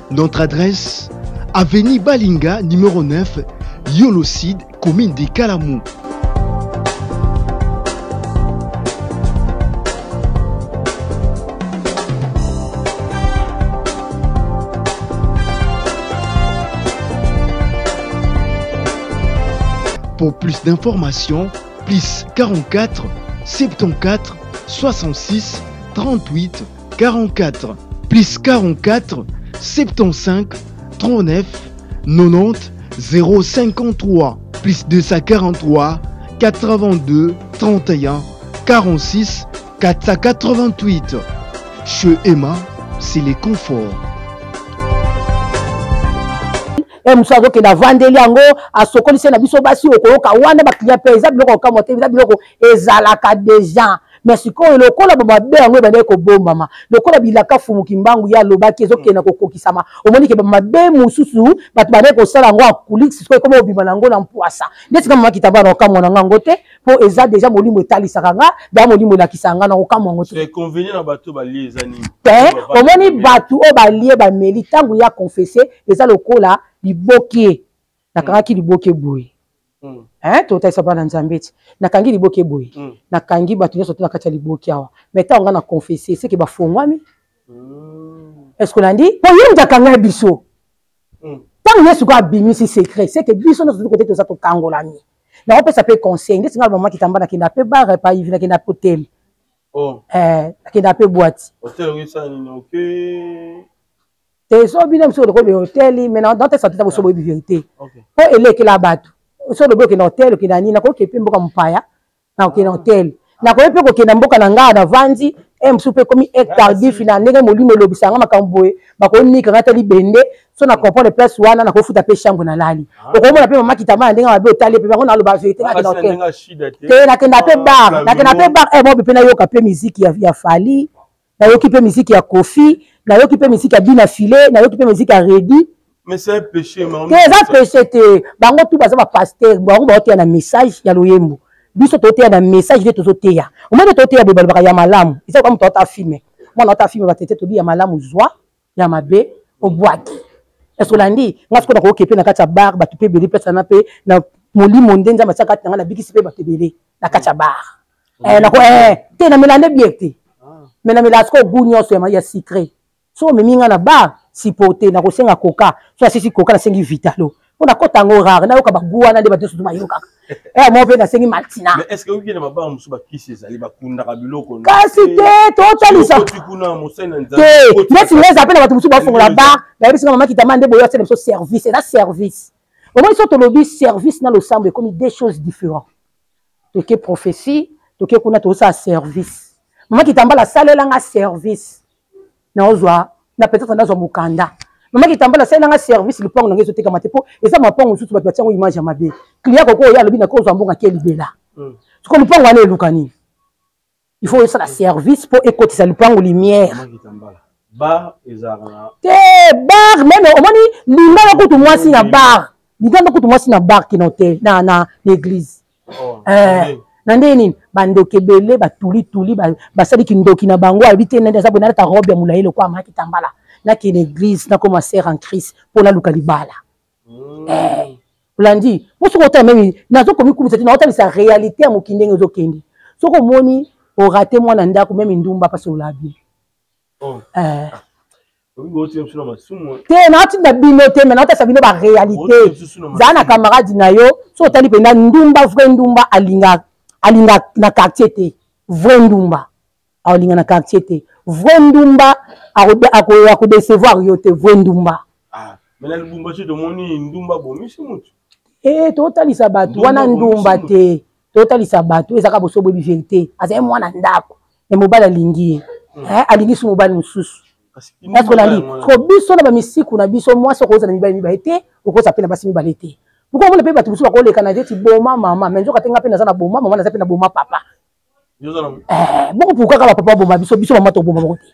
Speaker 7: Notre adresse, Avenue Balinga, numéro 9, Yolocide, commune de Kalamou. Pour plus d'informations, plus 44 74 66 38 44, plus 44 75 39 90 053, plus 243 82 31 46 488. Chez Emma, c'est les conforts.
Speaker 1: Musazo ke na vandeli yango asokolise na biso basi okoyoka wana ba client pe eza biloko ka mote eza biloko ezalaka déjà mais sikoyo lokola babe yango ebandeki kobombama lokola bilaka fumuki mbangu ya lobaki ezokenda kokokisama omoni ke bamabe mosusu bato bandeki kosala yango akuliki sikoyo ekoma obima na yango na mpwasa ndeti kama makitamba na okamwa na ngango te mpo eza déjà molimo etalisaka nga da molimo elakisaka nga na okamwa yango te omoni bato oyo balie bameli ntango ya confesse eza lokola libokie nakangaki libokie boye totalisa bana nzambe eti nakangi libokie boye nakangi bato nyonso te na kati ya libokie awa mais ntango nga na confesse seke bafongwami eske olandi mpo ye njakanga ya biso ntango yesu ko abimisi secret seke biso nyonso toli kote toza tokangolami nakopesa mpe conseil ndeti nga mama kitamba nakenda mpe bare pa ivi nakenda mpe hotel nakenda mpe boîte so bino biso lokola hotel mais dans tes santé boso boye vérité po elekela bato so lobo ke na hotel ke na nini na ko ke pe mboka mpaya na ko na hotel na ko pe ko ke na mboka na nga na vandi msu pe komi tardif na ndenge molimo lobisanga makamboe bako nika ngata libende so na comprendre place wana na ko futa pe chambre na lali okomona pe mama kitama ndenge mabe hotel pe bango na loba vérité na na hotel te na kenda pe bar bon pe na yoka pe musique ya Fali na yoki pe musique ya Kofi na yoki pe musique ya Bina Filé na yoki pe musique ya Redi.
Speaker 4: Mais c'est un péché, maman.
Speaker 1: C'est un péché. Bango tout baza ba pasteur, bango ba otea na message ya loyembo. Biso totea na message de tozotea. O mona totea be balbaka ya malamu. Isa comme tota filmer. Moi na tota filmer ba tete to bi ya malamu zwa, ya mabe, o boîte. Est-ce que landi, ngasko na ko kepe na kati ya bar, ba tupe beli pesa na pe na molimo ndenza ba saka tanga na bikisi pe ba tebele na kati ya bar. Na ko te na melande biekte. Mais na melasko gunyo so ya secret. So meminga na bar sipote na kosenga coca so asisi coca na sengi vitalo ona kota ngo rare na yoka baguwa na de batesu tuma yoka mo pe na sengi maltina.
Speaker 4: Mais est-ce que vous avez ba musu ba kisi ezali ba kunda ka biloko
Speaker 1: kasi te to talisa
Speaker 4: kuna musena nza
Speaker 1: mais si les appelle ba musu ba fongola bar ba bisinga mama kitama nde boyo c'est service et la service au moins so to lobby service na l'ensemble comme deux choses différentes to ke prophétie to ke kuna to ça service mama kitamba la salle la nga service na ozwa na peut-être dans un mukanda maman qui tambala c'est un service le pont na ngezo teka matepo et ça ma pont susu ba tiango image ya mabe client koko ya lobi na ko zambonga ke libela ce que le pont wana elukani il faut ça la service pour écouter ça le pont lumière
Speaker 4: maman qui tambala bar ezara
Speaker 1: te bar même au moni linga ko to mwasi na bar linga ko to mwasi na bar ki na hotel na l'église na ndeni bandoke belé batuli basali kindoki na bango habité nende za bonana ta robe ya mulaile kwa maki tambala na ki l'église na comme sœur en Christ pour la lukalibala Landi pour ce côté même nazo komi kumisa na hôtel sa réalité ya mokindenge zo kendi soko moni o raté moi na ndako même ndumba parce que labi te na tinda binote mais na ta sabino ba réalité za na camarade na yo so tali penda ndumba vrai ndumba alinga na quartier te vrai ndumba alinga na quartier te vrai ndumba ako décevoir yo te vrai ndumba
Speaker 4: mais la ndumba chez domoni ndumba bomisi mutu
Speaker 1: totalisa bato wana ndumba te totalisa bato ezaka bosobo bi vérité azai mwana ndako e mobala lingi alingi su mobala mususu est-ce que landi ko biso na ba misiku na biso moi so ko za na mibali te ko sa pena basi mibali te pourquoi on peut pas tout ça ko le Canada ti boma mama mais nzoka tenga pena za na boma mama na za pena boma papa bon pourquoi ka papa boma biso mama to boma bote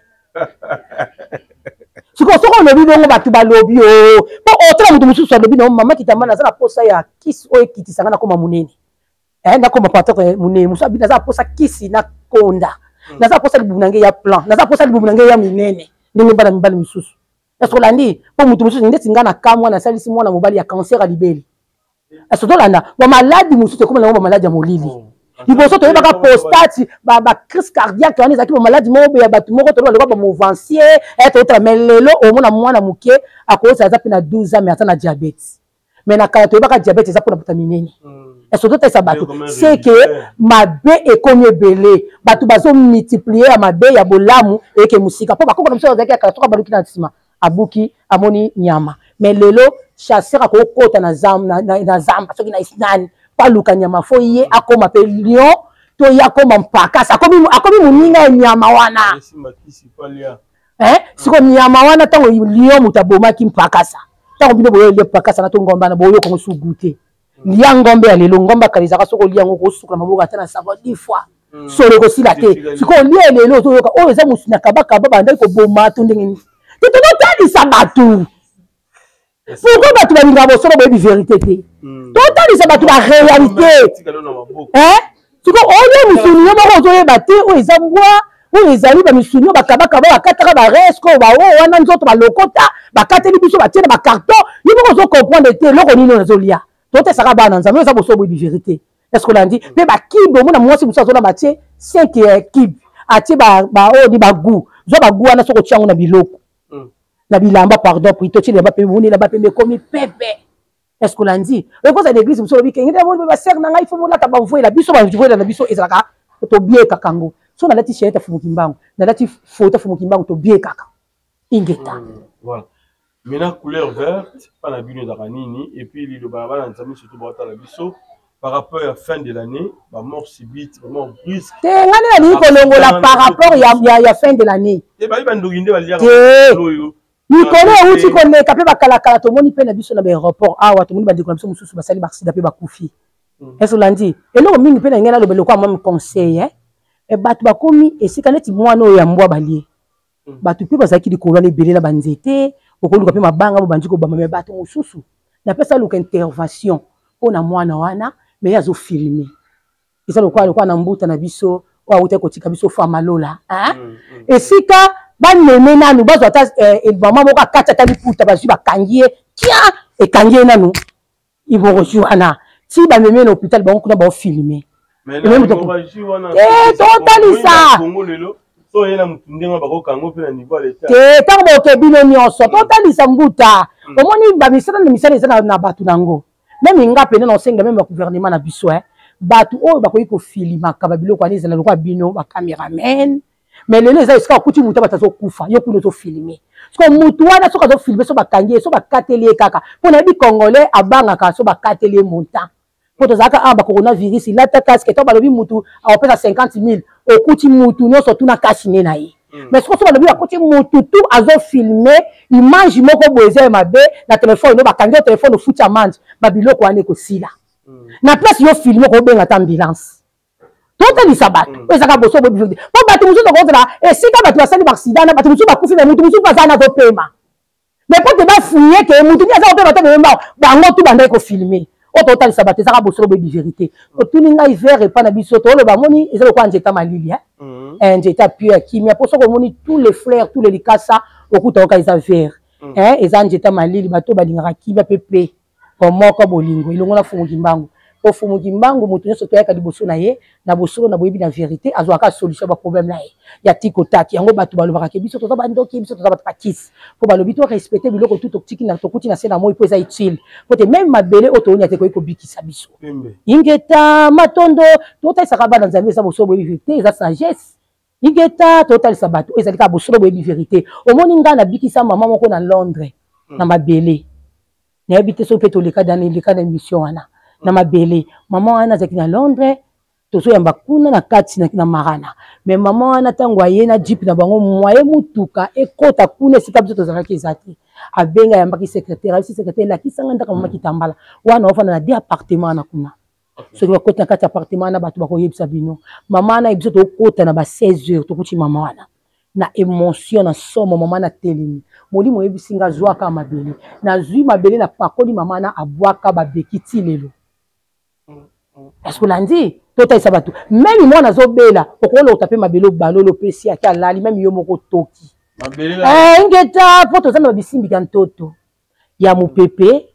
Speaker 1: siko soko lobi bongo batu ba lobi po otra mutu mususu sa lobi no mama kitamba na za na posa ya kisi o ekitisanga na koma munene na koma patoko munene musa bi na za posa kisi na konda na za posa libu nange ya plan na za posa libu nange ya minene ndenge bana mibali mususu est-ce que landi po mutu mususu ndeti nga na kamwa na salisi mwana mobali ya cancer à libeli est-ce que landa ba maladie mususu comme na ba maladie ya molili liboso to yebaka prostate ba crise cardiaque wana ezaki ba maladie moko ya batu moko to ba mouvancier et autres mais lelo au mwana muke akoza za pe na 12 ans mais ata na diabète mais na kala to yebaka diabète eza pona vitamine est-ce que ça bato c'est que mabe ekomi ebele bato bazo multiplier ya mabe ya bolamu eke musika po bakoko na biso ezaki akala toka baluki na nsima abuki amoni nyama mais lelo chasseur akokota na zamba soki na isnani paluka nyama fo ye akoma pe lion to ye akoma mpakasa akomi moninga ya nyama wana siko nyama wana ntango lion moto abomaki mpakasa ntango bino boyolie mpakasa na to ngomba na boyo kongo sugute lia ngombe ya lelo ngomba kalizaka soko lia ngo kosuka maboko ata na savoir 10 fois solo kosila te siko lia lelo toyoka oyo eza musina kabaka baba ndai ko boma to ndenge ni to totalisa batu pourquoi batu balinga bosolo boyebi vérité te totalisa batu ba réalité siko oyo musuni yo moko ozoyeba te oyo eza mbwa oyo ezali bamisuni bakabaka bakataka baresko baoyo wana nzoto balokota bakateli biso batie na bacarton yo moko ozokomprendre te eloko nini oyo nazolia totesaka bana nzambe eza boso boyebi vérité est-ce que landi mpe bakibe omona mwasi mosusu azona batie 5 kibe atie oyo ni bagu zwa bagu wana soko otiango na biloko na bilamba pardon plutôt ti lamba pe moni lamba pe mekomi pepe est-ce que landi okoza na église mosusu lobi kenge moni ba sœur na ngai fo molata bavoela biso bavoela na biso ezalaka to bieka kango so na lati cheta fumuki mbangu na lati foto fumuki mbangu to bieka ingeta
Speaker 4: voilà. Maintenant, couleur verte, pas la bune d'Aranini, et puis le barabara, nous avons surtout la biso, par rapport à la fin de l'année, la mort subite, vraiment brusque.
Speaker 1: C'est un par rapport à la fin de l'année.
Speaker 4: Et bien, il va dire,
Speaker 1: Nicolas, où tu connais, capé bakalakala, tout le monde peut n'abisso dans l'aéroport. Ah, ouais, tout le monde va dire que nous sommes basali marxi d'après bakoufi. Est-ce que lundi? Et là, on mine peut n'engager le beloquo à mon conseil, hein? Et batu bakomi, et c'est quand tu moi no yamboa balié. Batu peut basaki di kolone belé la banzete. Okoluka pe mabanga bo bandiko ba me bato mususu na pesa luka intervention pona mwana wana mais yazo filmer isa lokwa na mbuta na biso wa uta kotika biso fa malola hein esika ba neme nanu bazo ata mama moko akata tali puta bazu ba kangie tia e kangie nanu ibo rejoana ti ba meme na hôpital ba kuna ba filmer
Speaker 4: mais même to
Speaker 1: totalisa tango bokebino nyonso totalisa mbuta omoni bamisala na misala eza na batu nango meme nga pene na osenga meme gouvernement na biso batu oyo bakoki kofilimaka babiloko wana ezala lokwa bino bacameraman mais lelo eza esika okuti mutu bato azokufa yo kuna ozofilme siko mutu wana soki azofilme so bakangi ye so bakateli ye kaka mpo na yebi congolais abangaka so bakateli ye montant po tozalaka awa bacoronavirus ilata casque to balobi mutu aopesa 50 000 okuti mutu nyonso tuna kasi ne na ye mais sikoyo so balobi akuti mutu tu azofilme image moko boye eza ya mabe na telefone no bakangi yo telefone ofuti amande babiloko wana ekosila na place yo filme kobenga ta ambulance totalisa bato oyo ezaka boso boyebi po bato mosusu okozela esika bato basali baaccident na bato mosusu bakufi me mutu mosusu baza na topema mais po te bafuye ke mutu ni aza kopema te memba bango tu banda ekofilme oto totalisa bato ezaka boso boyebi vérité otuni ngai vert epa na biso toloba moni eza lokwa nzeta malili nzeta pure kimia po soki omoni tous les fleurs tous les likasa okuta oka eza vert eza nzeta malili bato balingaka kimia pepe omoko bolingo elongo na fumuki mbangu ofumuki mbangu mutu nyonso toyaka liboso na ye na bosolo na boyebi na vérité azwaka solution ba problème na ye ya tikotaki yango bato balobaka ke biso toza bandoki biso toza bato bakisi po balobi to respecter biloko tu tokutiki na tokuti na se na moi po eza utile po te même mabele oyo tooni ate koki kobikisa biso ingeta matondo totalisaka bana nzambe eza bosolo boyebi vérité eza sagesse ingeta totalisa bato oyo ezalika bosolo boyebi vérité omoni ngai nabikisa mama moko na Londres na mabele nayebi te so mpe toleka na émission wana na mabele mama wana azalaki na Londres tozoyamba kuna na kati na marana mais mama wana ntango aye na jeep na bango mwaye mutuka ekota kuna esika biso tozalaki eza te abenga yambaki secrétaire abisi secrétaire lakisanga ndaka mama kitambala wana ofana na 2 appartement na kuna soki bakoti na kati appartement na bato bakoyebisa bino mama wana biso tokota na ba 16 heures tokuti mama wana na émotion na somo mama na telemi molimo oyebisi nga zwaka mabele na zwi mabele na pakoli mama na abwaka babekiti lelo parce que lundi totalisa bato même moi nazobela okola otape mabelo balolo pesi ata lali même yo moko toki ingeta po tozana babisimbika ntoto ya mopepe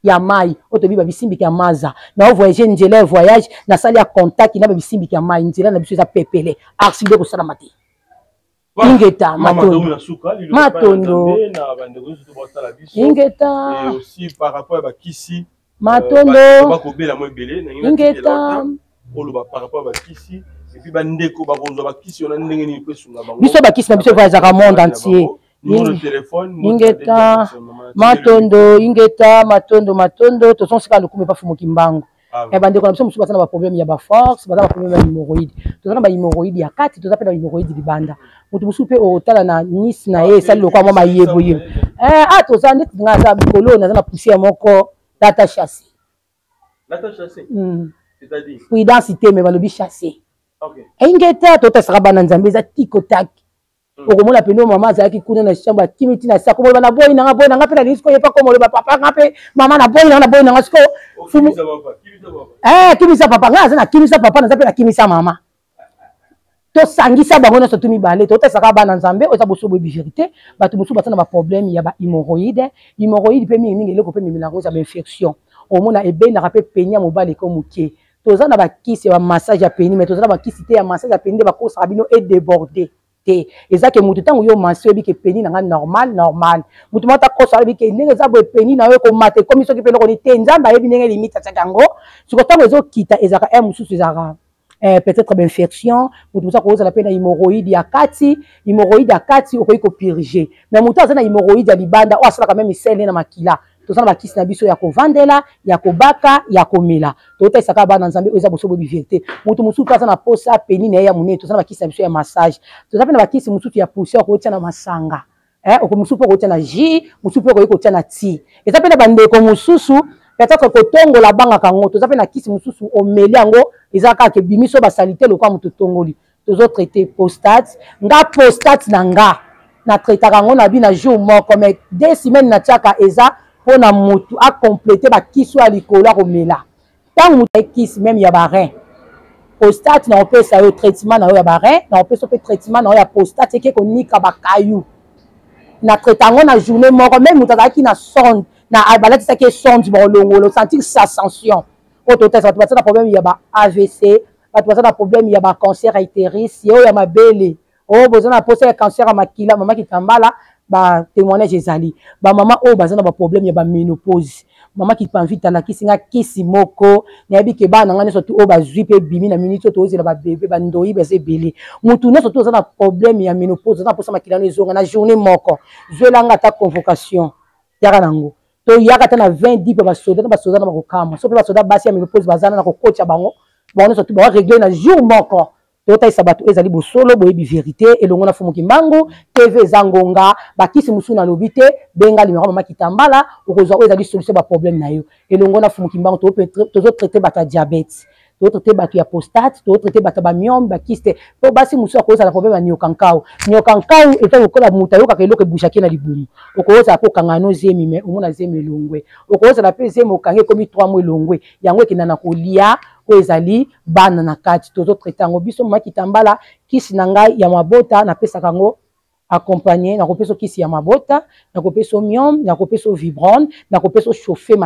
Speaker 1: ya mai otobi babisimbika ya maza na voyager nzela ya voyage na sali ya contact na babisimbika ya mai nzela na biso eza pepele accident kosala mate ingeta matondo ingeta
Speaker 4: aussi par rapport à bakisi
Speaker 1: matondo
Speaker 4: bakobela mo ebele na
Speaker 1: ingeta
Speaker 4: oloba par rapport à bakisi et puis bandeko bakonzo bakisi ona ndenge ni pesunga bango
Speaker 1: biso bakisi na biso voyage monde entier ingeta matondo ingeta matondo toson sika lokume pa fumo kimbango bandeko na biso musu basana ba problème ya ba force basana ba problème ya hémorroïde tozana ba hémorroïde ya kati toza pe na hémorroïde libanda mutu musu pe otala na Nice na ye sali lokwa mama yebo yebo toza ndeti ngaza bikolo na poussière moko data chassé
Speaker 4: c'est-à-dire
Speaker 1: oui densité mais balobi chassé
Speaker 4: OK
Speaker 1: ingeta tota saka bana nzambe za tikotak okomona peno mama azalaki kuna na chambre kimiti na sako bana boy na pe na disco yepa komo le papa ngape mama na boy na siko kimisa papa nga na kimisa papa na zape na kimisa mama to sangisa bango na sotu mibale to tesaka bana nzambe oza boso bo vérité bato boso batana ba problème ya ba hémorroïde pe mingi eleko pe milango za ba infection omona ebena rape penya mobale ko muke toza na ba kisi ya massage ya peni mais toza na ba kisi te ya massage ya peni de ba kosa bino et débordé eza ke mutu tango yo manso bi ke peni na normal mutu mata kosa bi ke ndenge za bo peni na yo ko mate komi soki pe lokoni te nzamba yebi ndenge limite tsa kango siko tango ezo kita ezaka mususu ezaka peut-être infection mutu za ko za la pena hémorroïde ya kati okoyi ko purger mais mutu azana hémorroïde ya libanda o asala quand même isele na makila tozana bakisi na biso ya kovandela ya kobaka ya komela totaisaka bana nzambe eza boso bobi vérité mutu mususu aza na posa peni na ye ya monene tozana bakisi na biso ya massage toza pe na bakisi mususu ya poussière okotia na masanga mususu mpe okotia na jus mususu mpe okoki kotia na ti eza pe na bandeko mosusu peut-être kotongola bangaka yango toza pe na kisi mosusu omeli yango eza kaka ebimiso basalite lokwa motu tongoli tozotraite prostate nga prostate na nga na traitaka yango na bi na jour moko mais 2 semaines na tiaka eza pona mutu a compléter ba kiso ya likolo komela tant mutu ekisi même ya ba rein prostate na opesa yo traitement na yo ya ba rein na opesa pe traitement na yo ya prostate eke konika ba kayu na traitango na journée moko même mutu azalaki na sonde na balatisaki sonde bolongolo sentir sa ascension oto tesa bato basala problème ya ba AVC bato basala problème ya ba cancer ya utérus yo ya mabele boza na posa ya cancer ya makila mama kitambala ba témoignage ezali ba mama o bazana ba problème ya ba ménopause mama qui pa envie tala kisinga kisi moko na yabi ke bana ngane surtout o bazui pe bimi na minute to ozela ba bébé ba ndoi ba sebele mutu ne surtout bazana problème ya ménopause na posa makila no ezonga na journée moko zelanga ta convocation yaka nango to yaka ta na 20 10 ba soda na ba kokama so pe ba soda basi ya ménopause bazana na kokocha bango ba surtout ba régler na jour moko totaisa bato ezali bosolo boyebi vérité elongo na fumu kimbangu TV zangonga bakisi musu na lobi te benga numéro mama kitambala okozwa ezali solution ba problème na yo elongo na fumu kimbangu tozo traiter bato ya diabète tozo traiter bato ya prostate tozo traiter bato ba myome ba kyste to basi musu akoza na problème ya nyokankao eta lokola muta yo kaka eloko ebushaki na libumu okoza po kangano zemi mais omona zemi elongwe okoza la pe zemi okange komi 3 mois elongwe yango ekena na kolia ezali bana na kati tozo traiter yango biso mama kitambala kisi na ngai ya mabota na pesa kango accompagné na kopesa kisi ya mabota na kopesa myome na kopesa vibron na kopesa chauffer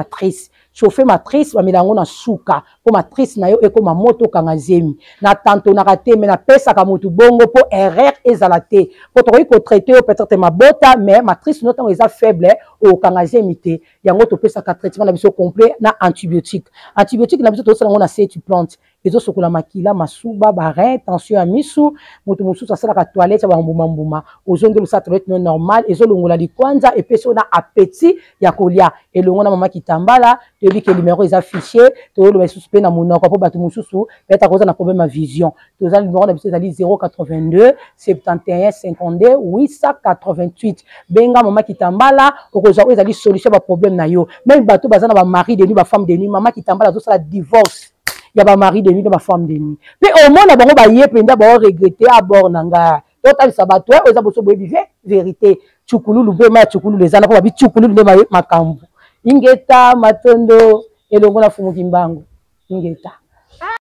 Speaker 1: matrice ba milango na suka po matrice na yo ekoma moto kanga zemi na tanto na kateme na pesa ka motu bongo po erreur ezalate po to ko traiter peut-être mabota mais matrice notamment eza faible o kanga zemi te yango to pesa ka traitement na biso complet na antibiotique na biso to sala na setu plante ezo sokola makila masuba ba rein tension ya misu moto mususu asala ka toilette ba mbuma ozongelo sa toilette non normal ezo longola likwanza et peso na appétit ya kolia elongo na mama kitambala toyebi ke numéro eza fichier to lo basusu pe na monoko po bato mususu peut-être koza na problème ya vision to za numéro na biso ezali 082 71 52 888 benga mama kitambala okozwa ezali solution ba problème na yo même bato bazana ba mari de nuit ba femme de nuit mama kitambala zo sala divorce ya ba mari de nuit ba femme de nuit pe au monde bango ba ye penda ba regretter à bord nanga totalisa bato oza boso boyebi vérité chukululu be ma chukululu ezana po ba bi chukululu ne makambo ingeta matondo elongo na fumu kimbangu ingeta